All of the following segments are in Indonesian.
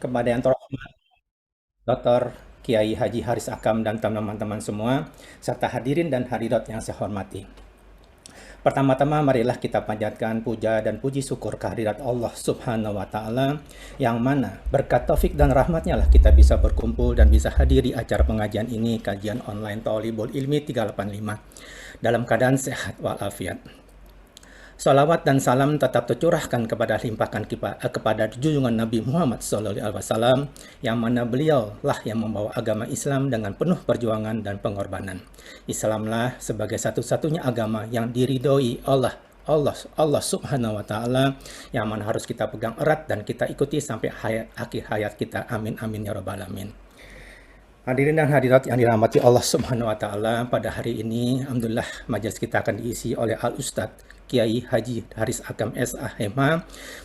Kepada yang terhormat Dr. Kiai Haji Haris Akam dan teman-teman semua, serta hadirin dan hadirat yang saya hormati. Pertama-tama marilah kita panjatkan puja dan puji syukur kehadirat Allah Subhanahu wa taala yang mana berkat taufik dan rahmatnya lah kita bisa berkumpul dan bisa hadiri acara pengajian ini, kajian online Thalibul Ilmi 385 dalam keadaan sehat walafiat. Salawat dan salam tetap tercurahkan kepada junjungan Nabi Muhammad SAW, yang mana beliau lah yang membawa agama Islam dengan penuh perjuangan dan pengorbanan. Islamlah sebagai satu-satunya agama yang diridhoi Allah Subhanahu wa taala, yang mana harus kita pegang erat dan kita ikuti sampai akhir hayat kita. Amin amin ya rabbal alamin. Hadirin dan hadirat yang dirahmati Allah Subhanahu wa taala, pada hari ini alhamdulillah majelis kita akan diisi oleh Al Ustadz Kiai Haji Haris Akam SH.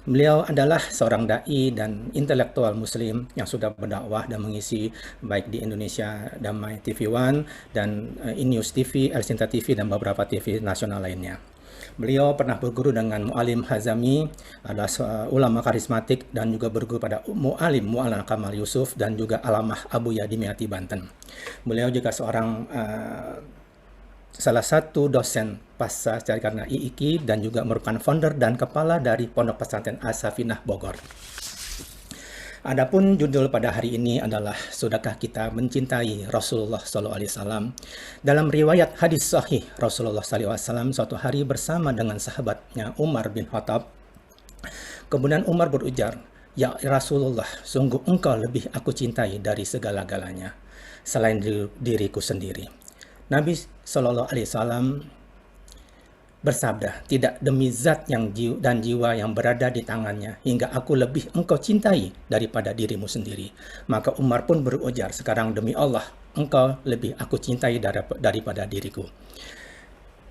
Beliau adalah seorang dai dan intelektual muslim yang sudah berdakwah dan mengisi baik di Indonesia Damai TV One dan Inews TV, El Sinta TV dan beberapa TV nasional lainnya. Beliau pernah berguru dengan Mu'alim Hazami, adalah ulama karismatik, dan juga berguru pada Mu'alim Mu'alana Kamal Yusuf dan juga Alamah Abu Yadimiati Banten. Beliau juga seorang salah satu dosen pasca karena IIKI dan juga merupakan founder dan kepala dari Pondok Pesantren As-Safinah Bogor. Adapun judul pada hari ini adalah Sudahkah kita mencintai Rasulullah SAW? Dalam riwayat hadis sahih, Rasulullah SAW suatu hari bersama dengan sahabatnya Umar bin Khattab. Kemudian Umar berujar, "Ya Rasulullah, sungguh engkau lebih aku cintai dari segala-galanya, selain diriku sendiri." Nabi SAW bersabda, "Tidak demi zat yang dan jiwa yang berada di tangannya, hingga aku lebih engkau cintai daripada dirimu sendiri." Maka Umar pun berujar, "Sekarang demi Allah, engkau lebih aku cintai daripada diriku."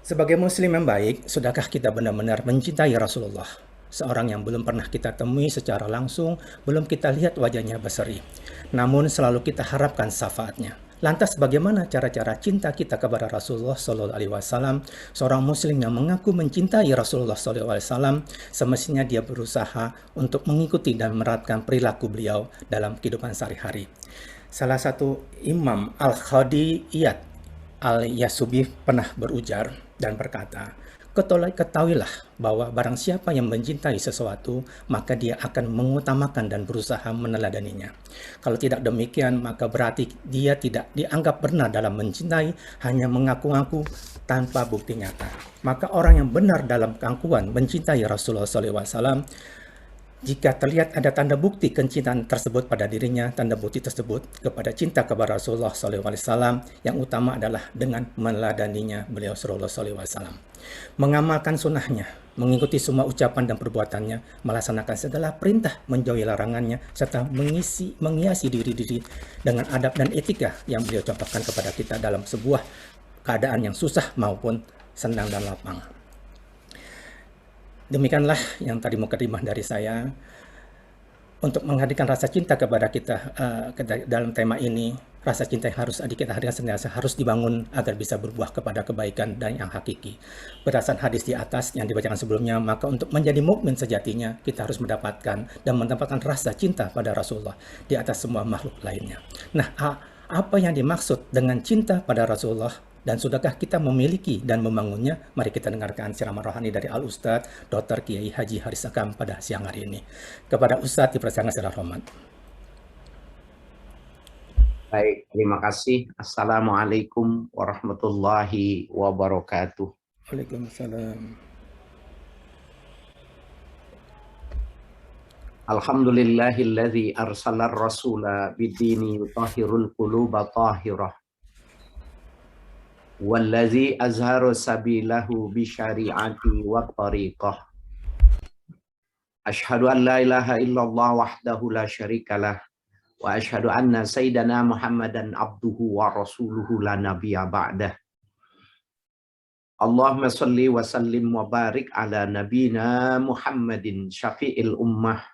Sebagai muslim yang baik, sudahkah kita benar-benar mencintai Rasulullah? Seorang yang belum pernah kita temui secara langsung, belum kita lihat wajahnya berseri, namun selalu kita harapkan syafaatnya. Lantas bagaimana cara-cara cinta kita kepada Rasulullah SAW? Seorang muslim yang mengaku mencintai Rasulullah SAW, semestinya dia berusaha untuk mengikuti dan menerapkan perilaku beliau dalam kehidupan sehari-hari. Salah satu imam Al-Khadiyat Al-Yasubi pernah berujar dan berkata, "Ketahuilah bahwa barang siapa yang mencintai sesuatu, maka dia akan mengutamakan dan berusaha meneladaninya. Kalau tidak demikian, maka berarti dia tidak dianggap benar dalam mencintai, hanya mengaku-ngaku tanpa bukti nyata." Maka orang yang benar dalam pengakuan mencintai Rasulullah SAW, jika terlihat ada tanda bukti kecintaan tersebut pada dirinya, tanda bukti tersebut kepada cinta kepada Rasulullah SAW, yang utama adalah dengan meneladaninya beliau Sallallahu Alaihi Wasallam, mengamalkan sunnahnya, mengikuti semua ucapan dan perbuatannya, melaksanakan segala perintah, menjauhi larangannya, serta menghiasi diri dengan adab dan etika yang beliau contohkan kepada kita dalam sebuah keadaan yang susah maupun senang dan lapang. Demikianlah yang tadi mukadimah dari saya untuk menghadirkan rasa cinta kepada kita dalam tema ini. Rasa cinta yang harus kita hadirkan senantiasa harus dibangun agar bisa berbuah kepada kebaikan dan yang hakiki. Berdasarkan hadis di atas yang dibacakan sebelumnya, maka untuk menjadi mukmin sejatinya kita harus mendapatkan rasa cinta pada Rasulullah di atas semua makhluk lainnya. Nah, apa yang dimaksud dengan cinta pada Rasulullah? Dan sudahkah kita memiliki dan membangunnya? Mari kita dengarkan ceramah rohani dari Al Ustadz Dr. Kiai Haji Haris Akam pada siang hari ini. Kepada Ustadz dipersilakan secara hormat. Baik, terima kasih. Assalamualaikum warahmatullahi wabarakatuh. Waalaikumsalam. Alhamdulillahilladzi arsalar rasula bidini yutahhirul quluba tahirah. Wallazi azharu sabilahu bisyari'ati wa tariqah. Asyhadu an la ilaha illallah wahdahu la syarikalah wa asyhadu anna sayyidana Muhammadan abduhu wa rasuluhu la nabiyya ba'dah. Allahumma salli wa sallim wa barik ala nabina Muhammadin syafi'il ummah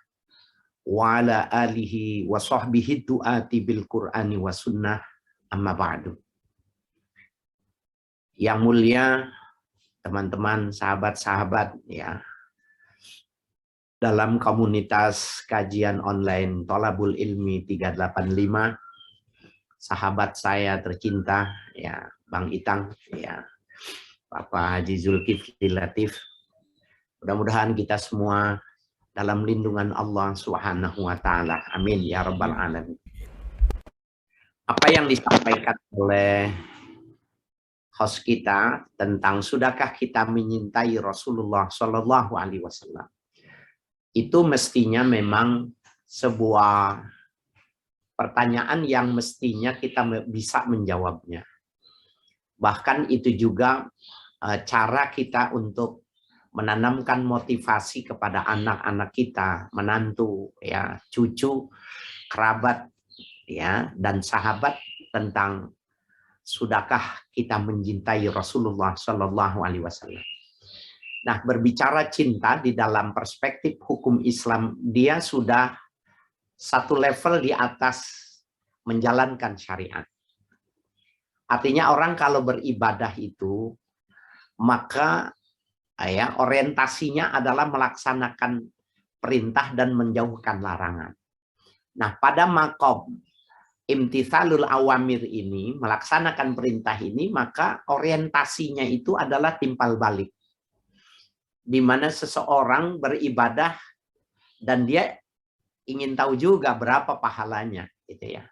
wa ala alihi wa sahbihi du'ati bil Qur'ani wa sunnah, amma ba'du. Yang mulia teman-teman, sahabat-sahabat ya. dalam komunitas kajian online Tholabul Ilmi 385, sahabat saya tercinta ya Bang Itang ya, Bapak Haji Zulkifli Latif. Mudah-mudahan kita semua dalam lindungan Allah Subhanahu wa taala. Amin ya rabbal alamin. Apa yang disampaikan oleh host kita tentang sudahkah kita menyintai Rasulullah Shallallahu alaihi wasallam, itu mestinya memang sebuah pertanyaan yang mestinya kita bisa menjawabnya. Bahkan itu juga cara kita untuk menanamkan motivasi kepada anak-anak kita, menantu, ya, cucu, kerabat, ya, dan sahabat tentang sudahkah kita mencintai Rasulullah Shallallahu alaihi wasallam. Nah, berbicara cinta di dalam perspektif hukum Islam, dia sudah satu level di atas menjalankan syariat. Artinya orang kalau beribadah itu, maka ya orientasinya adalah melaksanakan perintah dan menjauhkan larangan. Nah, pada makom imtithalul awamir ini, melaksanakan perintah ini, maka orientasinya itu adalah timpal balik. Di mana seseorang beribadah dan dia ingin tahu juga berapa pahalanya, gitu ya.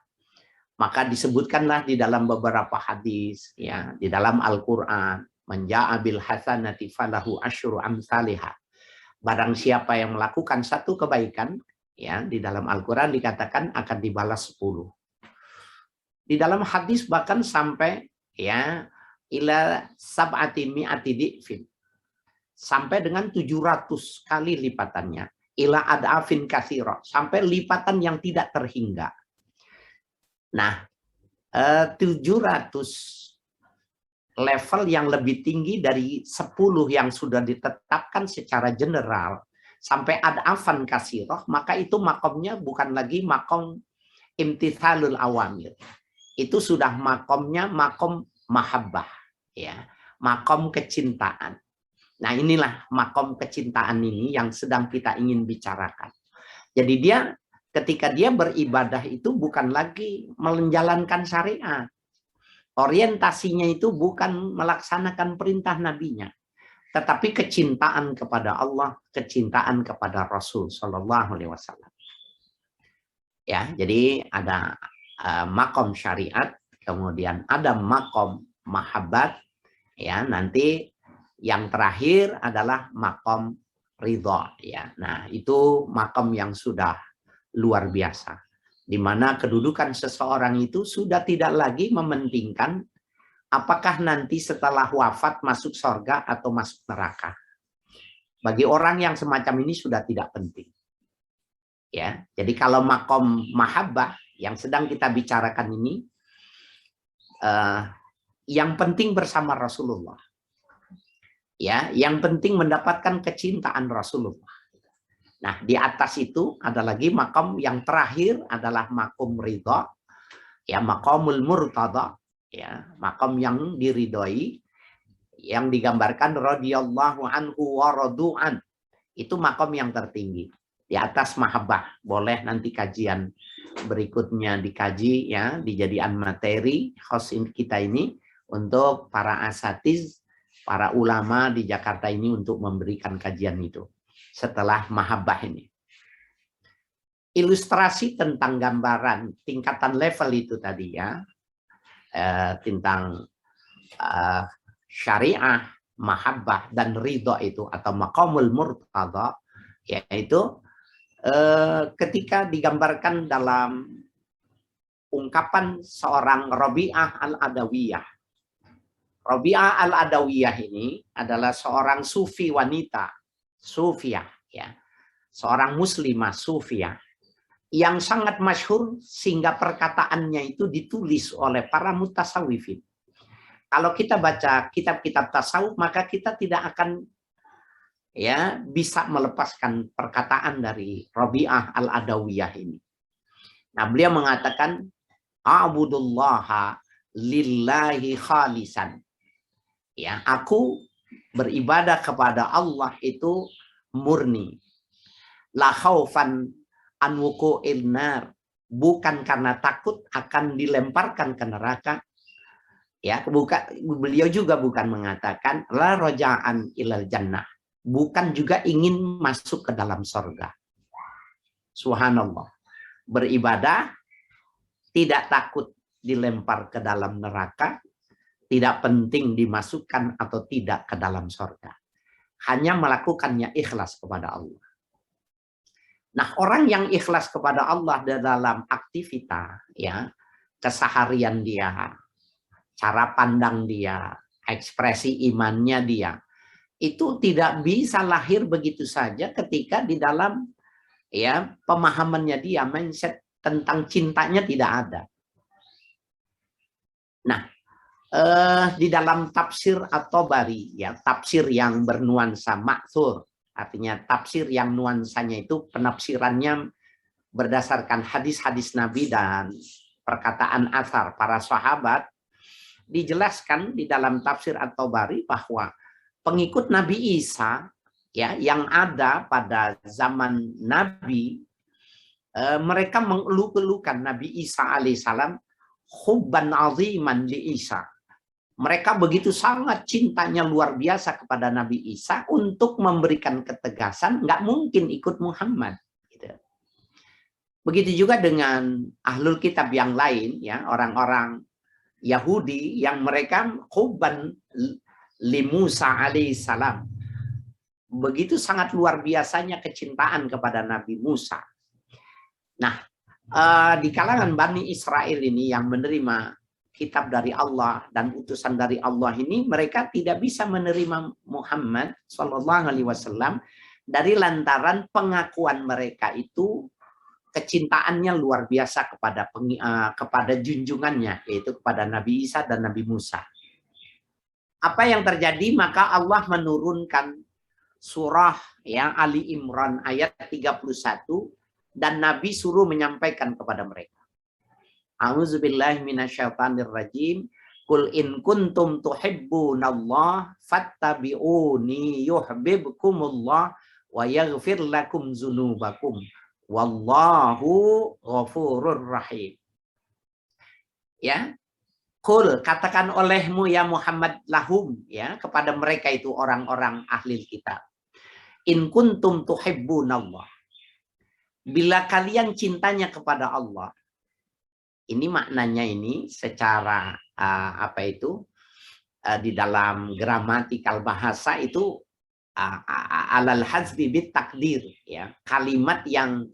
Maka disebutkanlah di dalam beberapa hadis, ya, di dalam Al-Qur'an, man jaa bil hasanati falahu asyru amsalihha. Barang siapa yang melakukan satu kebaikan, ya, di dalam Al-Qur'an dikatakan akan dibalas 10. Di dalam hadis bahkan sampai ya ila sab'ati mi'ati di'fin. Sampai dengan 700 kali lipatannya. Ila ad'afin katsira, sampai lipatan yang tidak terhingga. Nah, 700 level yang lebih tinggi dari 10 yang sudah ditetapkan secara general sampai ad'afan katsira, maka itu makomnya bukan lagi makom imtithalul awamir. Itu sudah makomnya makom mahabbah, ya, makom kecintaan. Nah, inilah makom kecintaan ini yang sedang kita ingin bicarakan. Jadi dia ketika dia beribadah itu bukan lagi menjalankan syariat. Orientasinya itu bukan melaksanakan perintah nabinya, tetapi kecintaan kepada Allah, kecintaan kepada Rasul Shallallahu alaihi wasallam. Ya, jadi ada makom syariat, kemudian ada makom mahabbat, ya, nanti yang terakhir adalah makom ridha, ya. Nah, itu makom yang sudah luar biasa, di mana kedudukan seseorang itu sudah tidak lagi mementingkan apakah nanti setelah wafat masuk surga atau masuk neraka. Bagi orang yang semacam ini sudah tidak penting. Ya, jadi kalau makom mahabbah yang sedang kita bicarakan ini, yang penting bersama Rasulullah. Ya, yang penting mendapatkan kecintaan Rasulullah. Nah, di atas itu ada lagi makom yang terakhir adalah makom ridha, ya, makomul murtada, ya, makom yang diridhoi, yang digambarkan radhiyallahu anhu wa radu'an. Itu makom yang tertinggi. Di atas mahabbah, boleh nanti kajian berikutnya dikaji, ya, dijadikan materi host kita ini untuk para asatiz, para ulama di Jakarta ini untuk memberikan kajian itu setelah mahabbah ini. Ilustrasi tentang gambaran tingkatan level itu tadi, ya, tentang syariah, mahabbah dan ridho itu atau maqamul murtada, yaitu ketika digambarkan dalam ungkapan seorang Rabi'ah al-Adawiyah. Rabi'ah al-Adawiyah ini adalah seorang sufi wanita, sufiyah, ya, seorang muslimah sufiyah yang sangat masyhur sehingga perkataannya itu ditulis oleh para mutasawwifin. Kalau kita baca kitab-kitab tasawuf, maka kita tidak akan, ya, bisa melepaskan perkataan dari Rabi'ah al-Adawiyah ini. Nah, beliau mengatakan a'budullaha lillahi khalisan. Ya, aku beribadah kepada Allah itu murni. La khaufan an wuqu'il nar, bukan karena takut akan dilemparkan ke neraka. Ya, beliau juga bukan mengatakan la roja'an ilal jannah, bukan juga ingin masuk ke dalam surga. Subhanallah. Beribadah tidak takut dilempar ke dalam neraka, tidak penting dimasukkan atau tidak ke dalam surga. Hanya melakukannya ikhlas kepada Allah. Nah, orang yang ikhlas kepada Allah dalam aktivitas, ya, keseharian dia, cara pandang dia, ekspresi imannya dia, itu tidak bisa lahir begitu saja ketika di dalam, ya, pemahamannya dia, mindset tentang cintanya tidak ada. Nah, di dalam tafsir At-Tabari, ya, tafsir yang bernuansa ma'thur, artinya tafsir yang nuansanya itu penafsirannya berdasarkan hadis-hadis Nabi dan perkataan athar para sahabat, dijelaskan di dalam tafsir At-Tabari bahwa pengikut Nabi Isa, ya, yang ada pada zaman Nabi, mereka mengeluh-elukan Nabi Isa alaihissalam hubban aziman li Isa. Mereka begitu sangat cintanya luar biasa kepada Nabi Isa untuk memberikan ketegasan nggak mungkin ikut Muhammad. Gitu. Begitu juga dengan ahlul kitab yang lain, ya, orang-orang Yahudi yang mereka hubban li Musa alaihissalam. Begitu sangat luar biasanya kecintaan kepada Nabi Musa. Nah, di kalangan Bani Israel ini yang menerima kitab dari Allah dan utusan dari Allah ini, mereka tidak bisa menerima Muhammad SAW dari lantaran pengakuan mereka itu kecintaannya luar biasa kepada junjungannya, yaitu kepada Nabi Isa dan Nabi Musa. Apa yang terjadi? Maka Allah menurunkan surah, ya, Ali Imran ayat 31, dan Nabi suruh menyampaikan kepada mereka. A'udzubillahi minasyaitonirrajim. Qul in kuntum tuhibbunallah fattabi'uni yuhibbukumullah wa yaghfir lakum dzunubakum. Wallahu ghafurur rahim. Ya. Qul, katakan olehmu ya Muhammad lahum, ya, kepada mereka itu orang-orang ahli kitab. In kuntum tuhibbunallah. Bila kalian cintanya kepada Allah. Ini maknanya ini secara di dalam gramatikal bahasa itu alal hazbi bit takdir, ya, kalimat yang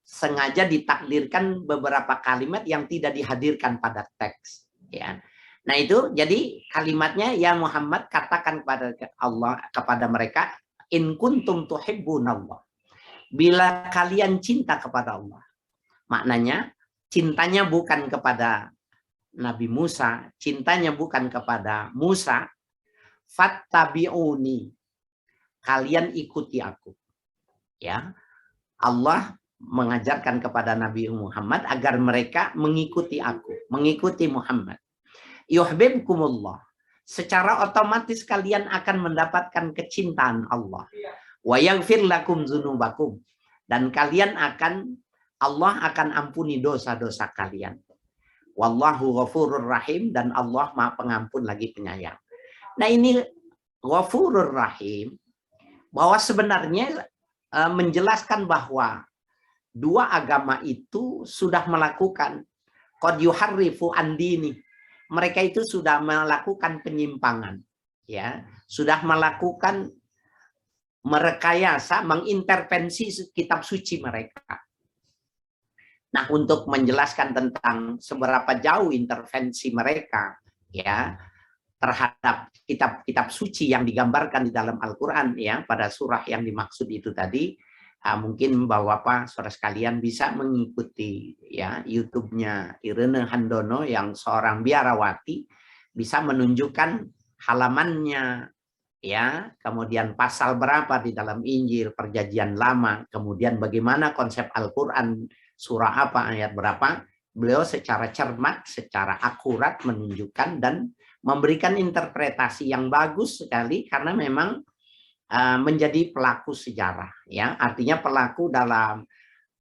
sengaja ditakdirkan, beberapa kalimat yang tidak dihadirkan pada teks, ya. Nah, itu jadi kalimatnya ya Muhammad katakan kepada Allah, kepada mereka, in kuntum tuhibbunallah. Bila kalian cinta kepada Allah. Maknanya cintanya bukan kepada Nabi Musa, cintanya bukan kepada Musa. Fattabi'uni. Kalian ikuti aku. Ya. Allah mengajarkan kepada Nabi Muhammad agar mereka mengikuti aku, mengikuti Muhammad. Yuhibbukumullah. Secara otomatis kalian akan mendapatkan kecintaan Allah. Wa yaghfir lakum dzunubakum. Dan kalian Allah akan ampuni dosa-dosa kalian. Wallahu ghafurur rahim, dan Allah Maha Pengampun lagi penyayang. Nah, ini ghafurur rahim, bahwa sebenarnya menjelaskan bahwa dua agama itu sudah melakukan qad yuharrifu andini. Mereka itu sudah melakukan penyimpangan, ya, sudah melakukan merekayasa, mengintervensi kitab suci mereka. Nah, untuk menjelaskan tentang seberapa jauh intervensi mereka, ya, terhadap kitab-kitab suci yang digambarkan di dalam Al-Quran, ya, pada surah yang dimaksud itu tadi, mungkin Bapak-Bapak, saudara sekalian bisa mengikuti, ya, YouTube-nya Irene Handono yang seorang biarawati, bisa menunjukkan halamannya, ya, kemudian pasal berapa di dalam Injil, Perjanjian Lama, kemudian bagaimana konsep Al-Quran, surah apa, ayat berapa. Beliau secara cermat, secara akurat menunjukkan dan memberikan interpretasi yang bagus sekali, karena memang menjadi pelaku sejarah, ya, artinya pelaku dalam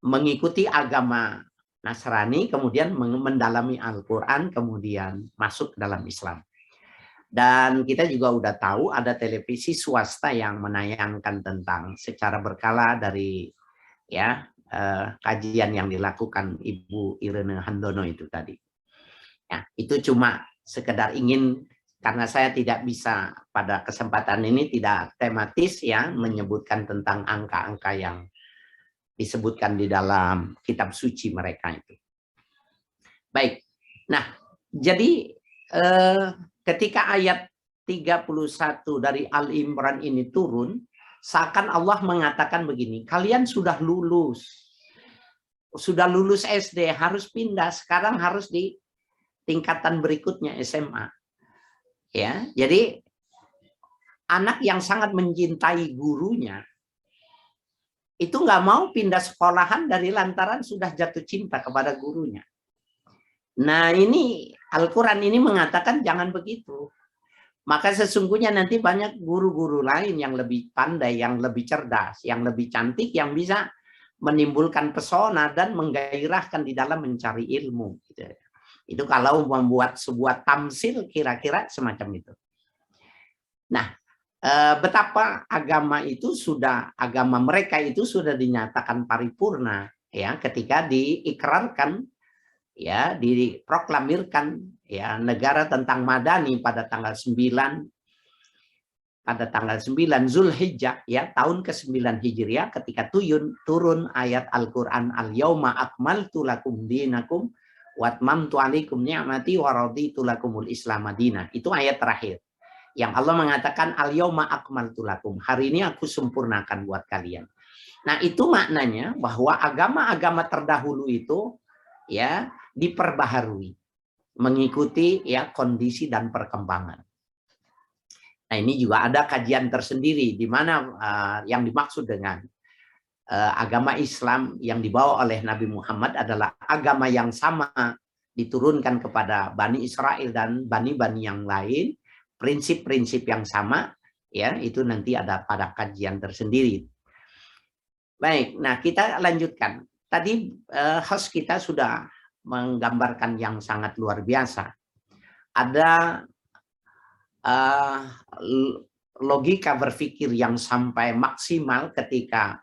mengikuti agama Nasrani, kemudian mendalami Al-Quran, kemudian masuk dalam Islam. Dan kita juga udah tahu ada televisi swasta yang menayangkan tentang secara berkala dari ya kajian yang dilakukan Ibu Irene Handono itu tadi. Ya, itu cuma sekedar ingin, karena saya tidak bisa pada kesempatan ini tidak tematis ya menyebutkan tentang angka-angka yang disebutkan di dalam kitab suci mereka itu. Baik. Nah, jadi ketika ayat 31 dari Al-Imran ini turun, seakan Allah mengatakan begini, kalian sudah lulus SD, harus pindah, sekarang harus di tingkatan berikutnya SMA. Ya, jadi anak yang sangat mencintai gurunya itu nggak mau pindah sekolahan dari lantaran sudah jatuh cinta kepada gurunya. Nah, ini Al-Quran ini mengatakan jangan begitu. Maka sesungguhnya nanti banyak guru-guru lain yang lebih pandai, yang lebih cerdas, yang lebih cantik, yang bisa menimbulkan pesona dan menggairahkan di dalam mencari ilmu. Itu kalau membuat sebuah tamsil kira-kira semacam itu. Nah, betapa agama mereka itu sudah dinyatakan paripurna ya ketika diikrarkan ya, diproklamirkan ya negara tentang Madani pada tanggal 9 Zulhijjah ya tahun ke-9 Hijriah, ketika turun ayat Al-Qur'an al-yauma akmaltu lakum dinakum wa atmamtu alaikum ni'mati wa raditu lakumul Islam madinah. Itu ayat terakhir yang Allah mengatakan al-yauma akmaltu lakum, hari ini aku sempurnakan buat kalian. Nah, itu maknanya bahwa agama-agama terdahulu itu ya diperbaharui mengikuti ya kondisi dan perkembangan. Nah, ini juga ada kajian tersendiri di mana yang dimaksud dengan agama Islam yang dibawa oleh Nabi Muhammad adalah agama yang sama diturunkan kepada Bani Israel dan bani-bani yang lain, prinsip-prinsip yang sama, ya itu nanti ada pada kajian tersendiri. Baik, nah kita lanjutkan. Tadi host kita sudah menggambarkan yang sangat luar biasa. Ada logika berpikir yang sampai maksimal ketika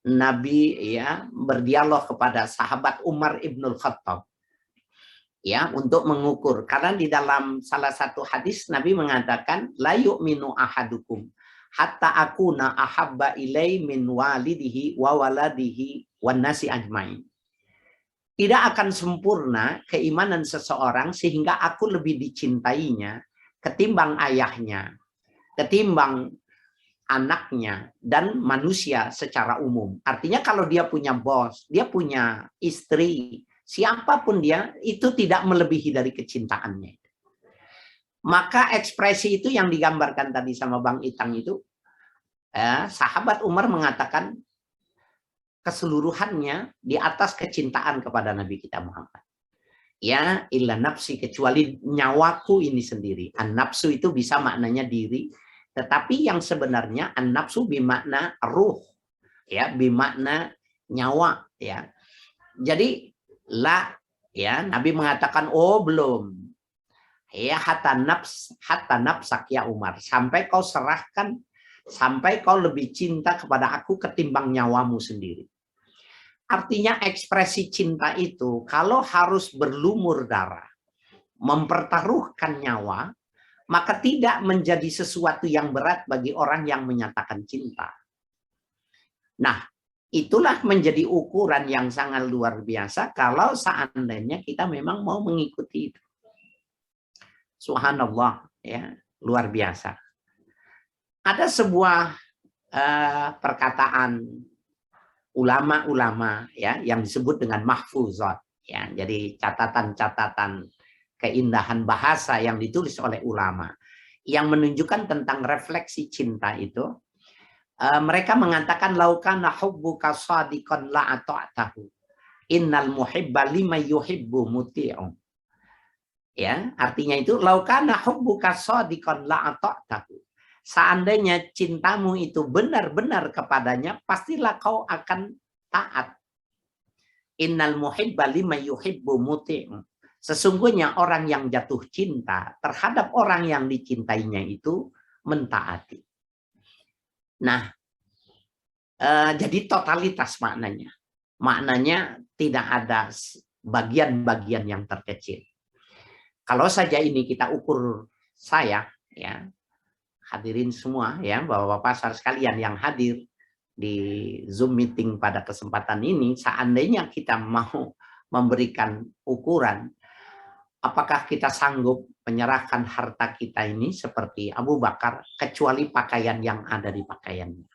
Nabi ya berdialog kepada sahabat Umar ibnul Khattab ya untuk mengukur, karena di dalam salah satu hadis Nabi mengatakan la yu'minu ahadukum hatta akuna ahabba ilai min walidihi wa waladihi wan nasi ajmain. Tidak akan sempurna keimanan seseorang sehingga aku lebih dicintainya ketimbang ayahnya, ketimbang anaknya, dan manusia secara umum. Artinya kalau dia punya bos, dia punya istri, siapapun dia, itu tidak melebihi dari kecintaannya. Maka ekspresi itu yang digambarkan tadi sama Bang Itang itu, sahabat Umar mengatakan keseluruhannya di atas kecintaan kepada Nabi kita Muhammad. Ya, illa nafsi, kecuali nyawaku ini sendiri. An-nafsu itu bisa maknanya diri, tetapi yang sebenarnya an-nafsu bimakna ruh, ya, bimakna nyawa, ya. Jadi la, ya, Nabi mengatakan oh belum, ya hatta nafsak ya Umar, sampai kau serahkan, sampai kau lebih cinta kepada aku ketimbang nyawamu sendiri. Artinya ekspresi cinta itu kalau harus berlumur darah, mempertaruhkan nyawa, maka tidak menjadi sesuatu yang berat bagi orang yang menyatakan cinta. Nah, itulah menjadi ukuran yang sangat luar biasa kalau seandainya kita memang mau mengikuti itu. Subhanallah, ya, luar biasa. Ada sebuah perkataan ulama-ulama ya yang disebut dengan mahfuzat, ya. Jadi catatan-catatan keindahan bahasa yang ditulis oleh ulama yang menunjukkan tentang refleksi cinta itu. Mereka mengatakan laukana hubbuka shadiqan la ata'tahu innal muhibba lima yuhibbu muti'un. Ya, artinya itu laukana hubbuka shadiqan la ata'tahu. Seandainya cintamu itu benar-benar kepadanya, pastilah kau akan taat. Innal muhibba lima yuhibbu muti'u. Sesungguhnya orang yang jatuh cinta terhadap orang yang dicintainya itu mentaati. Nah, jadi totalitas maknanya. Maknanya tidak ada bagian-bagian yang terkecil. Kalau saja ini kita ukur saya, ya, hadirin semua, ya, Bapak-bapak pasar sekalian yang hadir di Zoom meeting pada kesempatan ini, seandainya kita mau memberikan ukuran, apakah kita sanggup menyerahkan harta kita ini seperti Abu Bakar, kecuali pakaian yang ada di pakaiannya?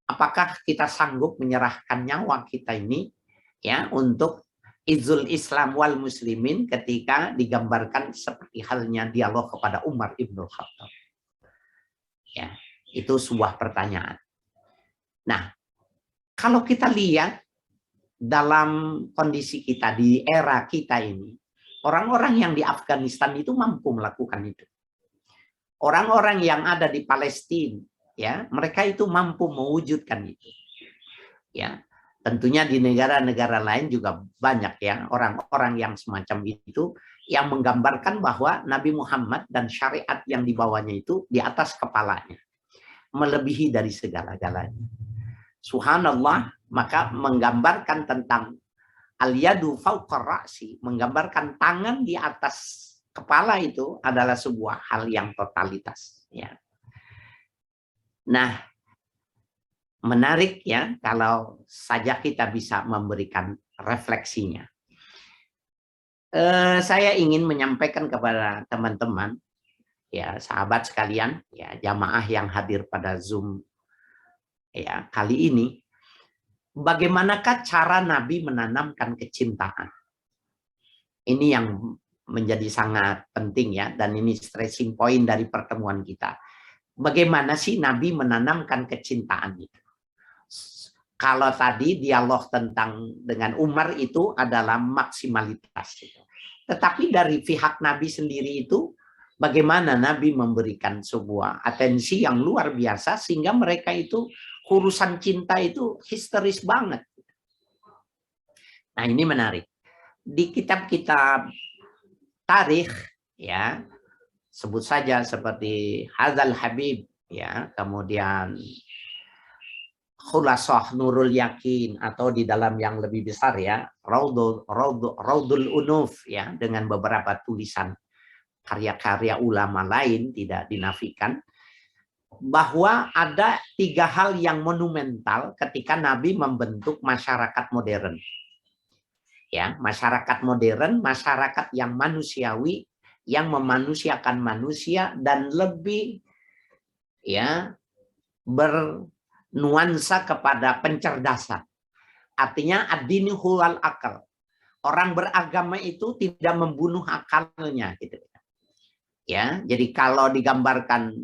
Apakah kita sanggup menyerahkan nyawa kita ini, ya, untuk izul Islam wal muslimin ketika digambarkan seperti halnya dialog kepada Umar ibn Khattab? Ya, itu sebuah pertanyaan. Nah, kalau kita lihat dalam kondisi kita di era kita ini, orang-orang yang di Afghanistan itu mampu melakukan itu. Orang-orang yang ada di Palestina, ya, mereka itu mampu mewujudkan itu. Ya, tentunya di negara-negara lain juga banyak, ya, orang-orang yang semacam itu yang menggambarkan bahwa Nabi Muhammad dan syariat yang dibawanya itu di atas kepalanya, melebihi dari segala-galanya. Subhanallah, maka menggambarkan tentang al-yadu fawqa ra'si, menggambarkan tangan di atas kepala itu adalah sebuah hal yang totalitas, ya. Nah, menarik, ya, kalau saja kita bisa memberikan refleksinya. Saya ingin menyampaikan kepada teman-teman, ya, sahabat sekalian, ya, jamaah yang hadir pada Zoom, ya, kali ini, bagaimanakah cara Nabi menanamkan kecintaan? Ini yang menjadi sangat penting, ya, dan ini stressing point dari pertemuan kita. Bagaimana sih Nabi menanamkan kecintaan itu? Kalau tadi dialog dengan Umar itu adalah maksimalitas. Tetapi dari pihak Nabi sendiri itu, bagaimana Nabi memberikan sebuah atensi yang luar biasa sehingga mereka itu urusan cinta itu histeris banget. Nah, ini menarik. Di kitab-kitab tarikh, ya, sebut saja seperti Hadzal Habib, ya, kemudian Khulasah Nurul Yakin, atau di dalam yang lebih besar, ya, Raudul Unuf, ya, dengan beberapa tulisan karya-karya ulama lain tidak dinafikan bahwa ada 3 hal yang monumental ketika Nabi membentuk masyarakat modern. Ya, masyarakat modern, masyarakat yang manusiawi, yang memanusiakan manusia dan lebih, ya, bernuansa kepada pencerdasan. Artinya ad-dini huwal akal. Orang beragama itu tidak membunuh akalnya, gitu. Ya, jadi kalau digambarkan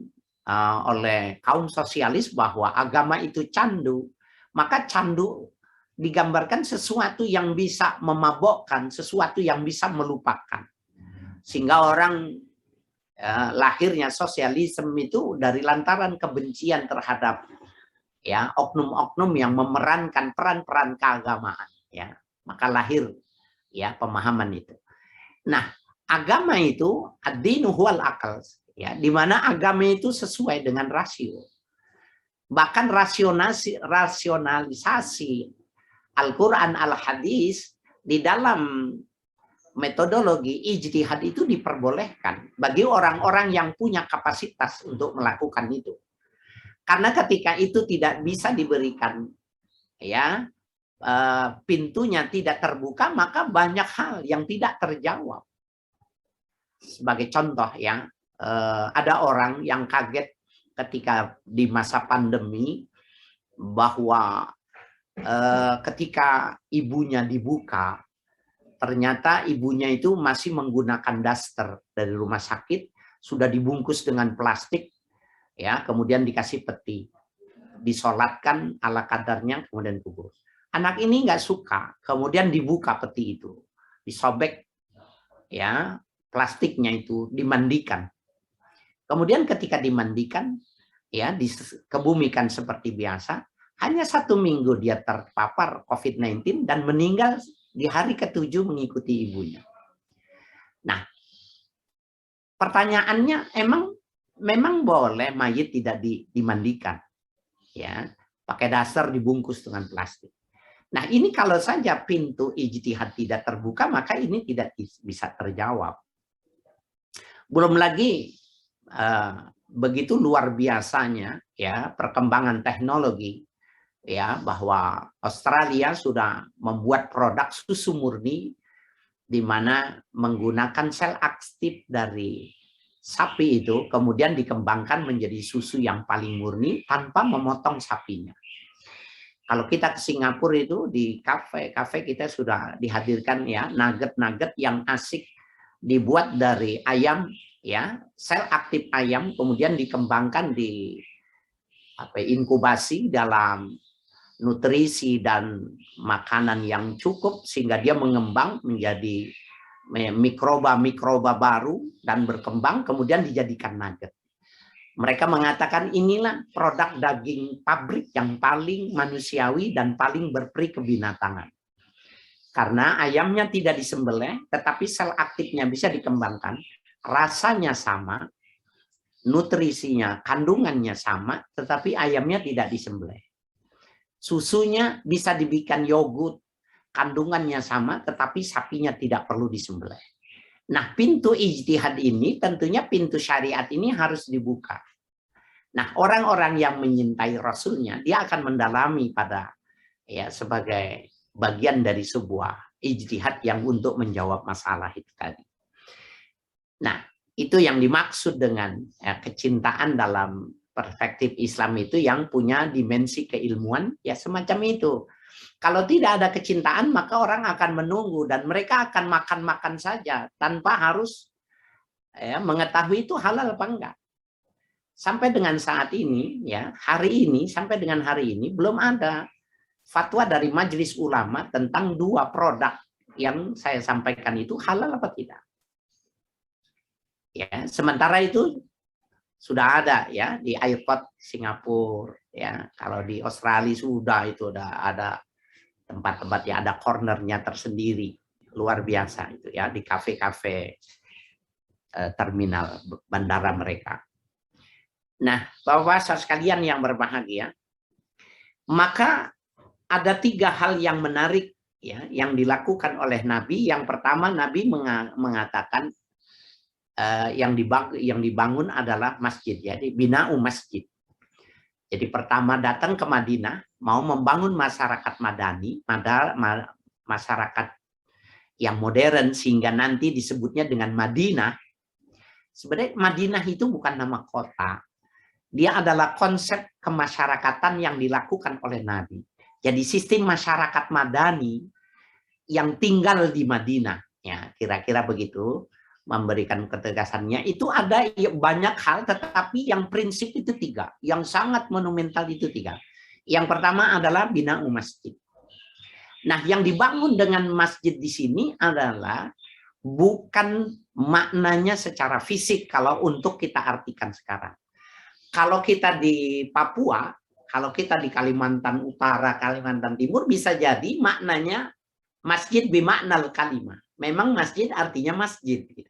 oleh kaum sosialis bahwa agama itu candu, maka candu digambarkan sesuatu yang bisa memabokkan, sesuatu yang bisa melupakan. Sehingga orang lahirnya sosialisme itu dari lantaran kebencian terhadap, ya, oknum-oknum yang memerankan peran-peran keagamaan, ya, maka lahir, ya, pemahaman itu. Nah, agama itu ad-dinu huwal akal, ya, di mana agama itu sesuai dengan rasio. Bahkan rasionalisasi Al-Quran al-Hadis di dalam metodologi ijtihad itu diperbolehkan bagi orang-orang yang punya kapasitas untuk melakukan itu. Karena ketika itu tidak bisa diberikan, ya, pintunya tidak terbuka, maka banyak hal yang tidak terjawab. Sebagai contoh, ya, ada orang yang kaget ketika di masa pandemi bahwa ketika ibunya dibuka, ternyata ibunya itu masih menggunakan daster dari rumah sakit, sudah dibungkus dengan plastik, ya, kemudian dikasih peti, disolatkan ala kadarnya, kemudian kubur. Anak ini nggak suka, kemudian dibuka peti itu, disobek, ya, plastiknya itu, dimandikan. Kemudian ketika dimandikan, ya dikebumikan seperti biasa, hanya 1 minggu dia terpapar COVID-19 dan meninggal di hari ke-7 mengikuti ibunya. Nah, pertanyaannya memang boleh mayit tidak dimandikan, ya, pakai dasar dibungkus dengan plastik. Nah, ini kalau saja pintu ijtihad tidak terbuka, maka ini tidak bisa terjawab. Belum lagi begitu luar biasanya ya perkembangan teknologi, ya, bahwa Australia sudah membuat produk susu murni di mana menggunakan sel aktif dari sapi itu kemudian dikembangkan menjadi susu yang paling murni tanpa memotong sapinya. Kalau kita ke Singapura itu di kafe kita sudah dihadirkan ya nugget-nugget yang asik dibuat dari ayam, ya, sel aktif ayam kemudian dikembangkan di inkubasi dalam nutrisi dan makanan yang cukup sehingga dia mengembang menjadi mikroba baru dan berkembang kemudian dijadikan nugget. Mereka mengatakan inilah produk daging pabrik yang paling manusiawi dan paling berperi kebinatangan. Karena ayamnya tidak disembelih, tetapi sel aktifnya bisa dikembangkan, rasanya sama, nutrisinya, kandungannya sama, tetapi ayamnya tidak disembelih. Susunya bisa dibikin yogurt, kandungannya sama, tetapi sapinya tidak perlu disembelih. Nah, pintu ijtihad ini, tentunya pintu syariat ini harus dibuka. Nah, orang-orang yang menyintai Rasulnya, dia akan mendalami pada ya sebagai bagian dari sebuah ijtihad yang untuk menjawab masalah itu tadi. Nah, itu yang dimaksud dengan ya, kecintaan dalam perspektif Islam itu yang punya dimensi keilmuan, ya semacam itu. Kalau tidak ada kecintaan, maka orang akan menunggu dan mereka akan makan-makan saja tanpa harus ya, mengetahui itu halal apa enggak. Sampai dengan saat ini, ya hari ini sampai dengan hari ini belum ada fatwa dari Majelis Ulama tentang 2 produk yang saya sampaikan itu halal apa tidak. Ya, sementara itu sudah ada ya di airport Singapura, ya kalau di Australia sudah itu ada tempat-tempat yang ada cornernya tersendiri, luar biasa itu ya di kafe-kafe terminal bandara mereka. Nah, Bapak-Bapak sekalian yang berbahagia, maka ada 3 hal yang menarik ya yang dilakukan oleh Nabi. Yang pertama, Nabi mengatakan yang dibangun adalah masjid, ya, bina'u masjid. Jadi pertama datang ke Madinah, mau membangun masyarakat madani, masyarakat yang modern, sehingga nanti disebutnya dengan Madinah. Sebenarnya Madinah itu bukan nama kota. Dia adalah konsep kemasyarakatan yang dilakukan oleh Nabi. Jadi sistem masyarakat madani yang tinggal di Madinah. Ya, kira-kira begitu. Memberikan ketegasannya itu ada banyak hal, tetapi yang prinsip itu 3, yang sangat monumental itu 3. Yang pertama adalah bina'u masjid. Nah, yang dibangun dengan masjid di sini adalah bukan maknanya secara fisik kalau untuk kita artikan sekarang. Kalau kita di Papua, kalau kita di Kalimantan Utara, Kalimantan Timur, bisa jadi maknanya masjid bimaknal kalimah. Memang masjid artinya masjid. Gitu.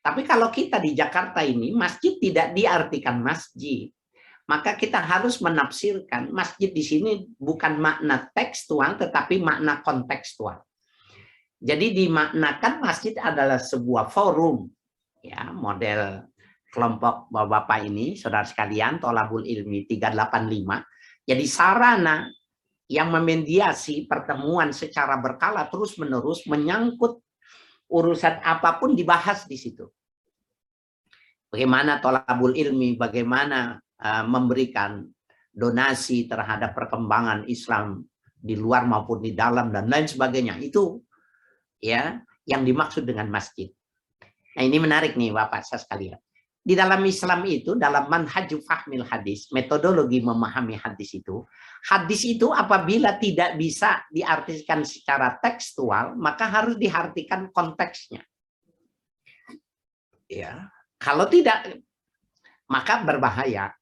Tapi kalau kita di Jakarta ini, masjid tidak diartikan masjid. Maka kita harus menafsirkan masjid di sini bukan makna tekstual, tetapi makna kontekstual. Jadi dimaknakan masjid adalah sebuah forum. Ya, model kelompok Bapak-Bapak ini, saudara sekalian, Tholabul Ilmi 385. Jadi sarana yang memediasi pertemuan secara berkala terus-menerus menyangkut urusan apapun dibahas di situ. Bagaimana tholabul ilmi, bagaimana memberikan donasi terhadap perkembangan Islam di luar maupun di dalam dan lain sebagainya. Itu ya yang dimaksud dengan masjid. Nah, ini menarik nih Bapak sekalian. Di dalam Islam itu, dalam manhaju fahmil hadis, metodologi memahami hadis itu apabila tidak bisa diartikan secara tekstual, maka harus diartikan konteksnya. Ya, kalau tidak maka berbahaya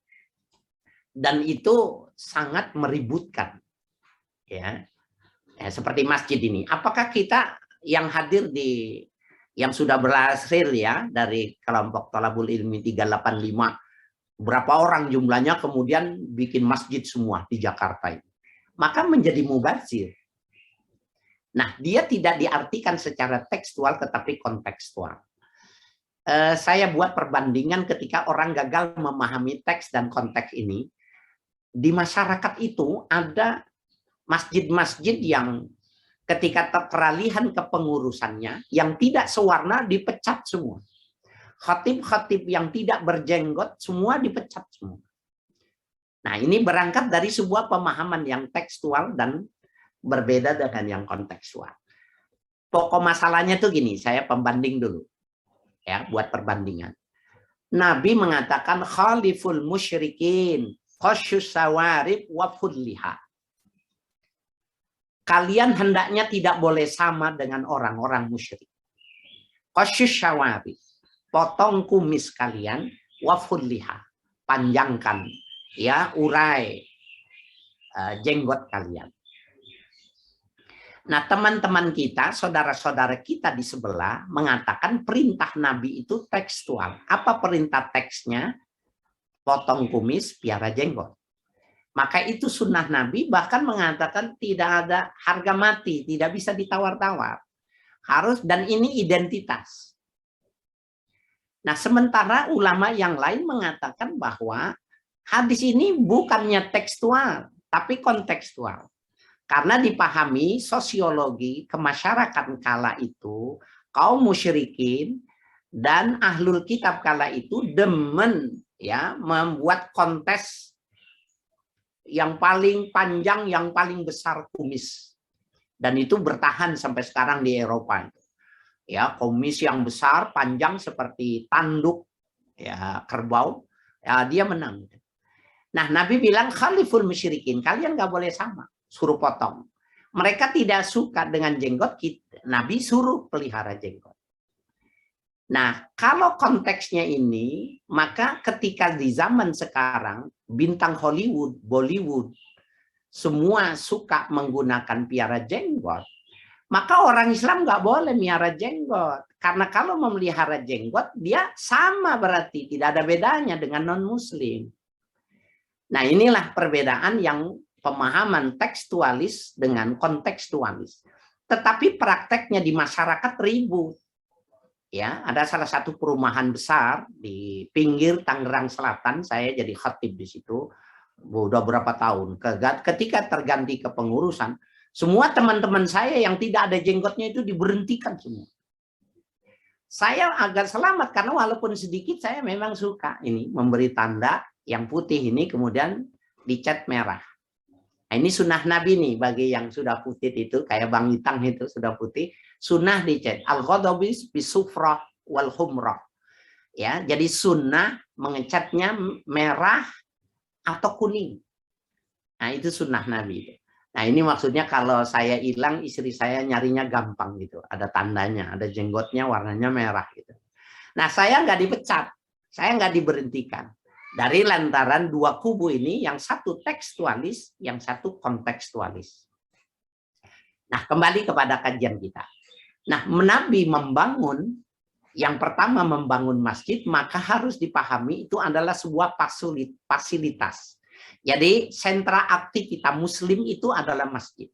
dan itu sangat meributkan, ya. Seperti masjid ini. Apakah kita yang hadir yang sudah berhasil ya dari kelompok Thalabul Ilmi 385, berapa orang jumlahnya kemudian bikin masjid semua di Jakarta ini, maka menjadi mubazir. Nah, dia tidak diartikan secara tekstual tetapi kontekstual. Saya buat perbandingan ketika orang gagal memahami teks dan konteks ini. Di masyarakat itu ada masjid-masjid yang ketika peralihan kepengurusannya yang tidak sewarna dipecat semua. Khatib-khatib yang tidak berjenggot semua dipecat semua. Nah, ini berangkat dari sebuah pemahaman yang tekstual dan berbeda dengan yang kontekstual. Pokok masalahnya tuh gini, saya pembanding dulu. Ya, buat perbandingan. Nabi mengatakan khaliful musyrikin khasyus sawarib wa fudliha. Kalian hendaknya tidak boleh sama dengan orang-orang musyrik. Khasyus sawarib, potong kumis kalian, wa fudliha, panjangkan ya urai jenggot kalian. Nah, teman-teman kita, saudara-saudara kita di sebelah mengatakan perintah Nabi itu tekstual. Apa perintah teksnya? Potong kumis, piara jenggot. Maka itu sunnah Nabi, bahkan mengatakan tidak ada harga mati, tidak bisa ditawar-tawar. Harus, dan ini identitas. Nah, sementara ulama yang lain mengatakan bahwa hadis ini bukannya tekstual, tapi kontekstual. Karena dipahami sosiologi kemasyarakatan kala itu, kaum musyrikin dan ahlul kitab kala itu demen ya membuat kontes yang paling panjang, yang paling besar kumis. Dan itu bertahan sampai sekarang di Eropa. Ya, kumis yang besar, panjang seperti tanduk ya kerbau, ya dia menang. Nah, Nabi bilang khaliful musyrikin, kalian nggak boleh sama. Suruh potong. Mereka tidak suka dengan jenggot, Nabi suruh pelihara jenggot. Nah, kalau konteksnya ini, maka ketika di zaman sekarang, bintang Hollywood, Bollywood, semua suka menggunakan piara jenggot, maka orang Islam nggak boleh miara jenggot. Karena kalau memelihara jenggot, dia sama berarti, tidak ada bedanya dengan non-muslim. Nah, inilah perbedaan yang pemahaman tekstualis dengan kontekstualis. Tetapi prakteknya di masyarakat ribut. Ya, ada salah satu perumahan besar di pinggir Tangerang Selatan, saya jadi khatib di situ udah berapa tahun. Ketika terganti kepengurusan, semua teman-teman saya yang tidak ada jenggotnya itu diberhentikan semua. Saya agak selamat karena walaupun sedikit saya memang suka ini memberi tanda yang putih ini kemudian dicat merah. Nah, ini sunnah Nabi nih bagi yang sudah putih itu kayak Bang Itang itu sudah putih, sunnah dicat. Al-ghadabis bisufrah wal humrah. Ya, jadi sunnah mengecatnya merah atau kuning. Nah, itu sunnah Nabi. Nah, ini maksudnya kalau saya hilang istri saya nyarinya gampang gitu. Ada tandanya, ada jenggotnya warnanya merah gitu. Nah, saya nggak dipecat, saya nggak diberhentikan. Dari lantaran dua kubu ini, yang satu tekstualis, yang satu kontekstualis. Nah, kembali kepada kajian kita. Nah, Nabi membangun, yang pertama membangun masjid, maka harus dipahami itu adalah sebuah fasilitas. Jadi, sentra aktivitas muslim itu adalah masjid.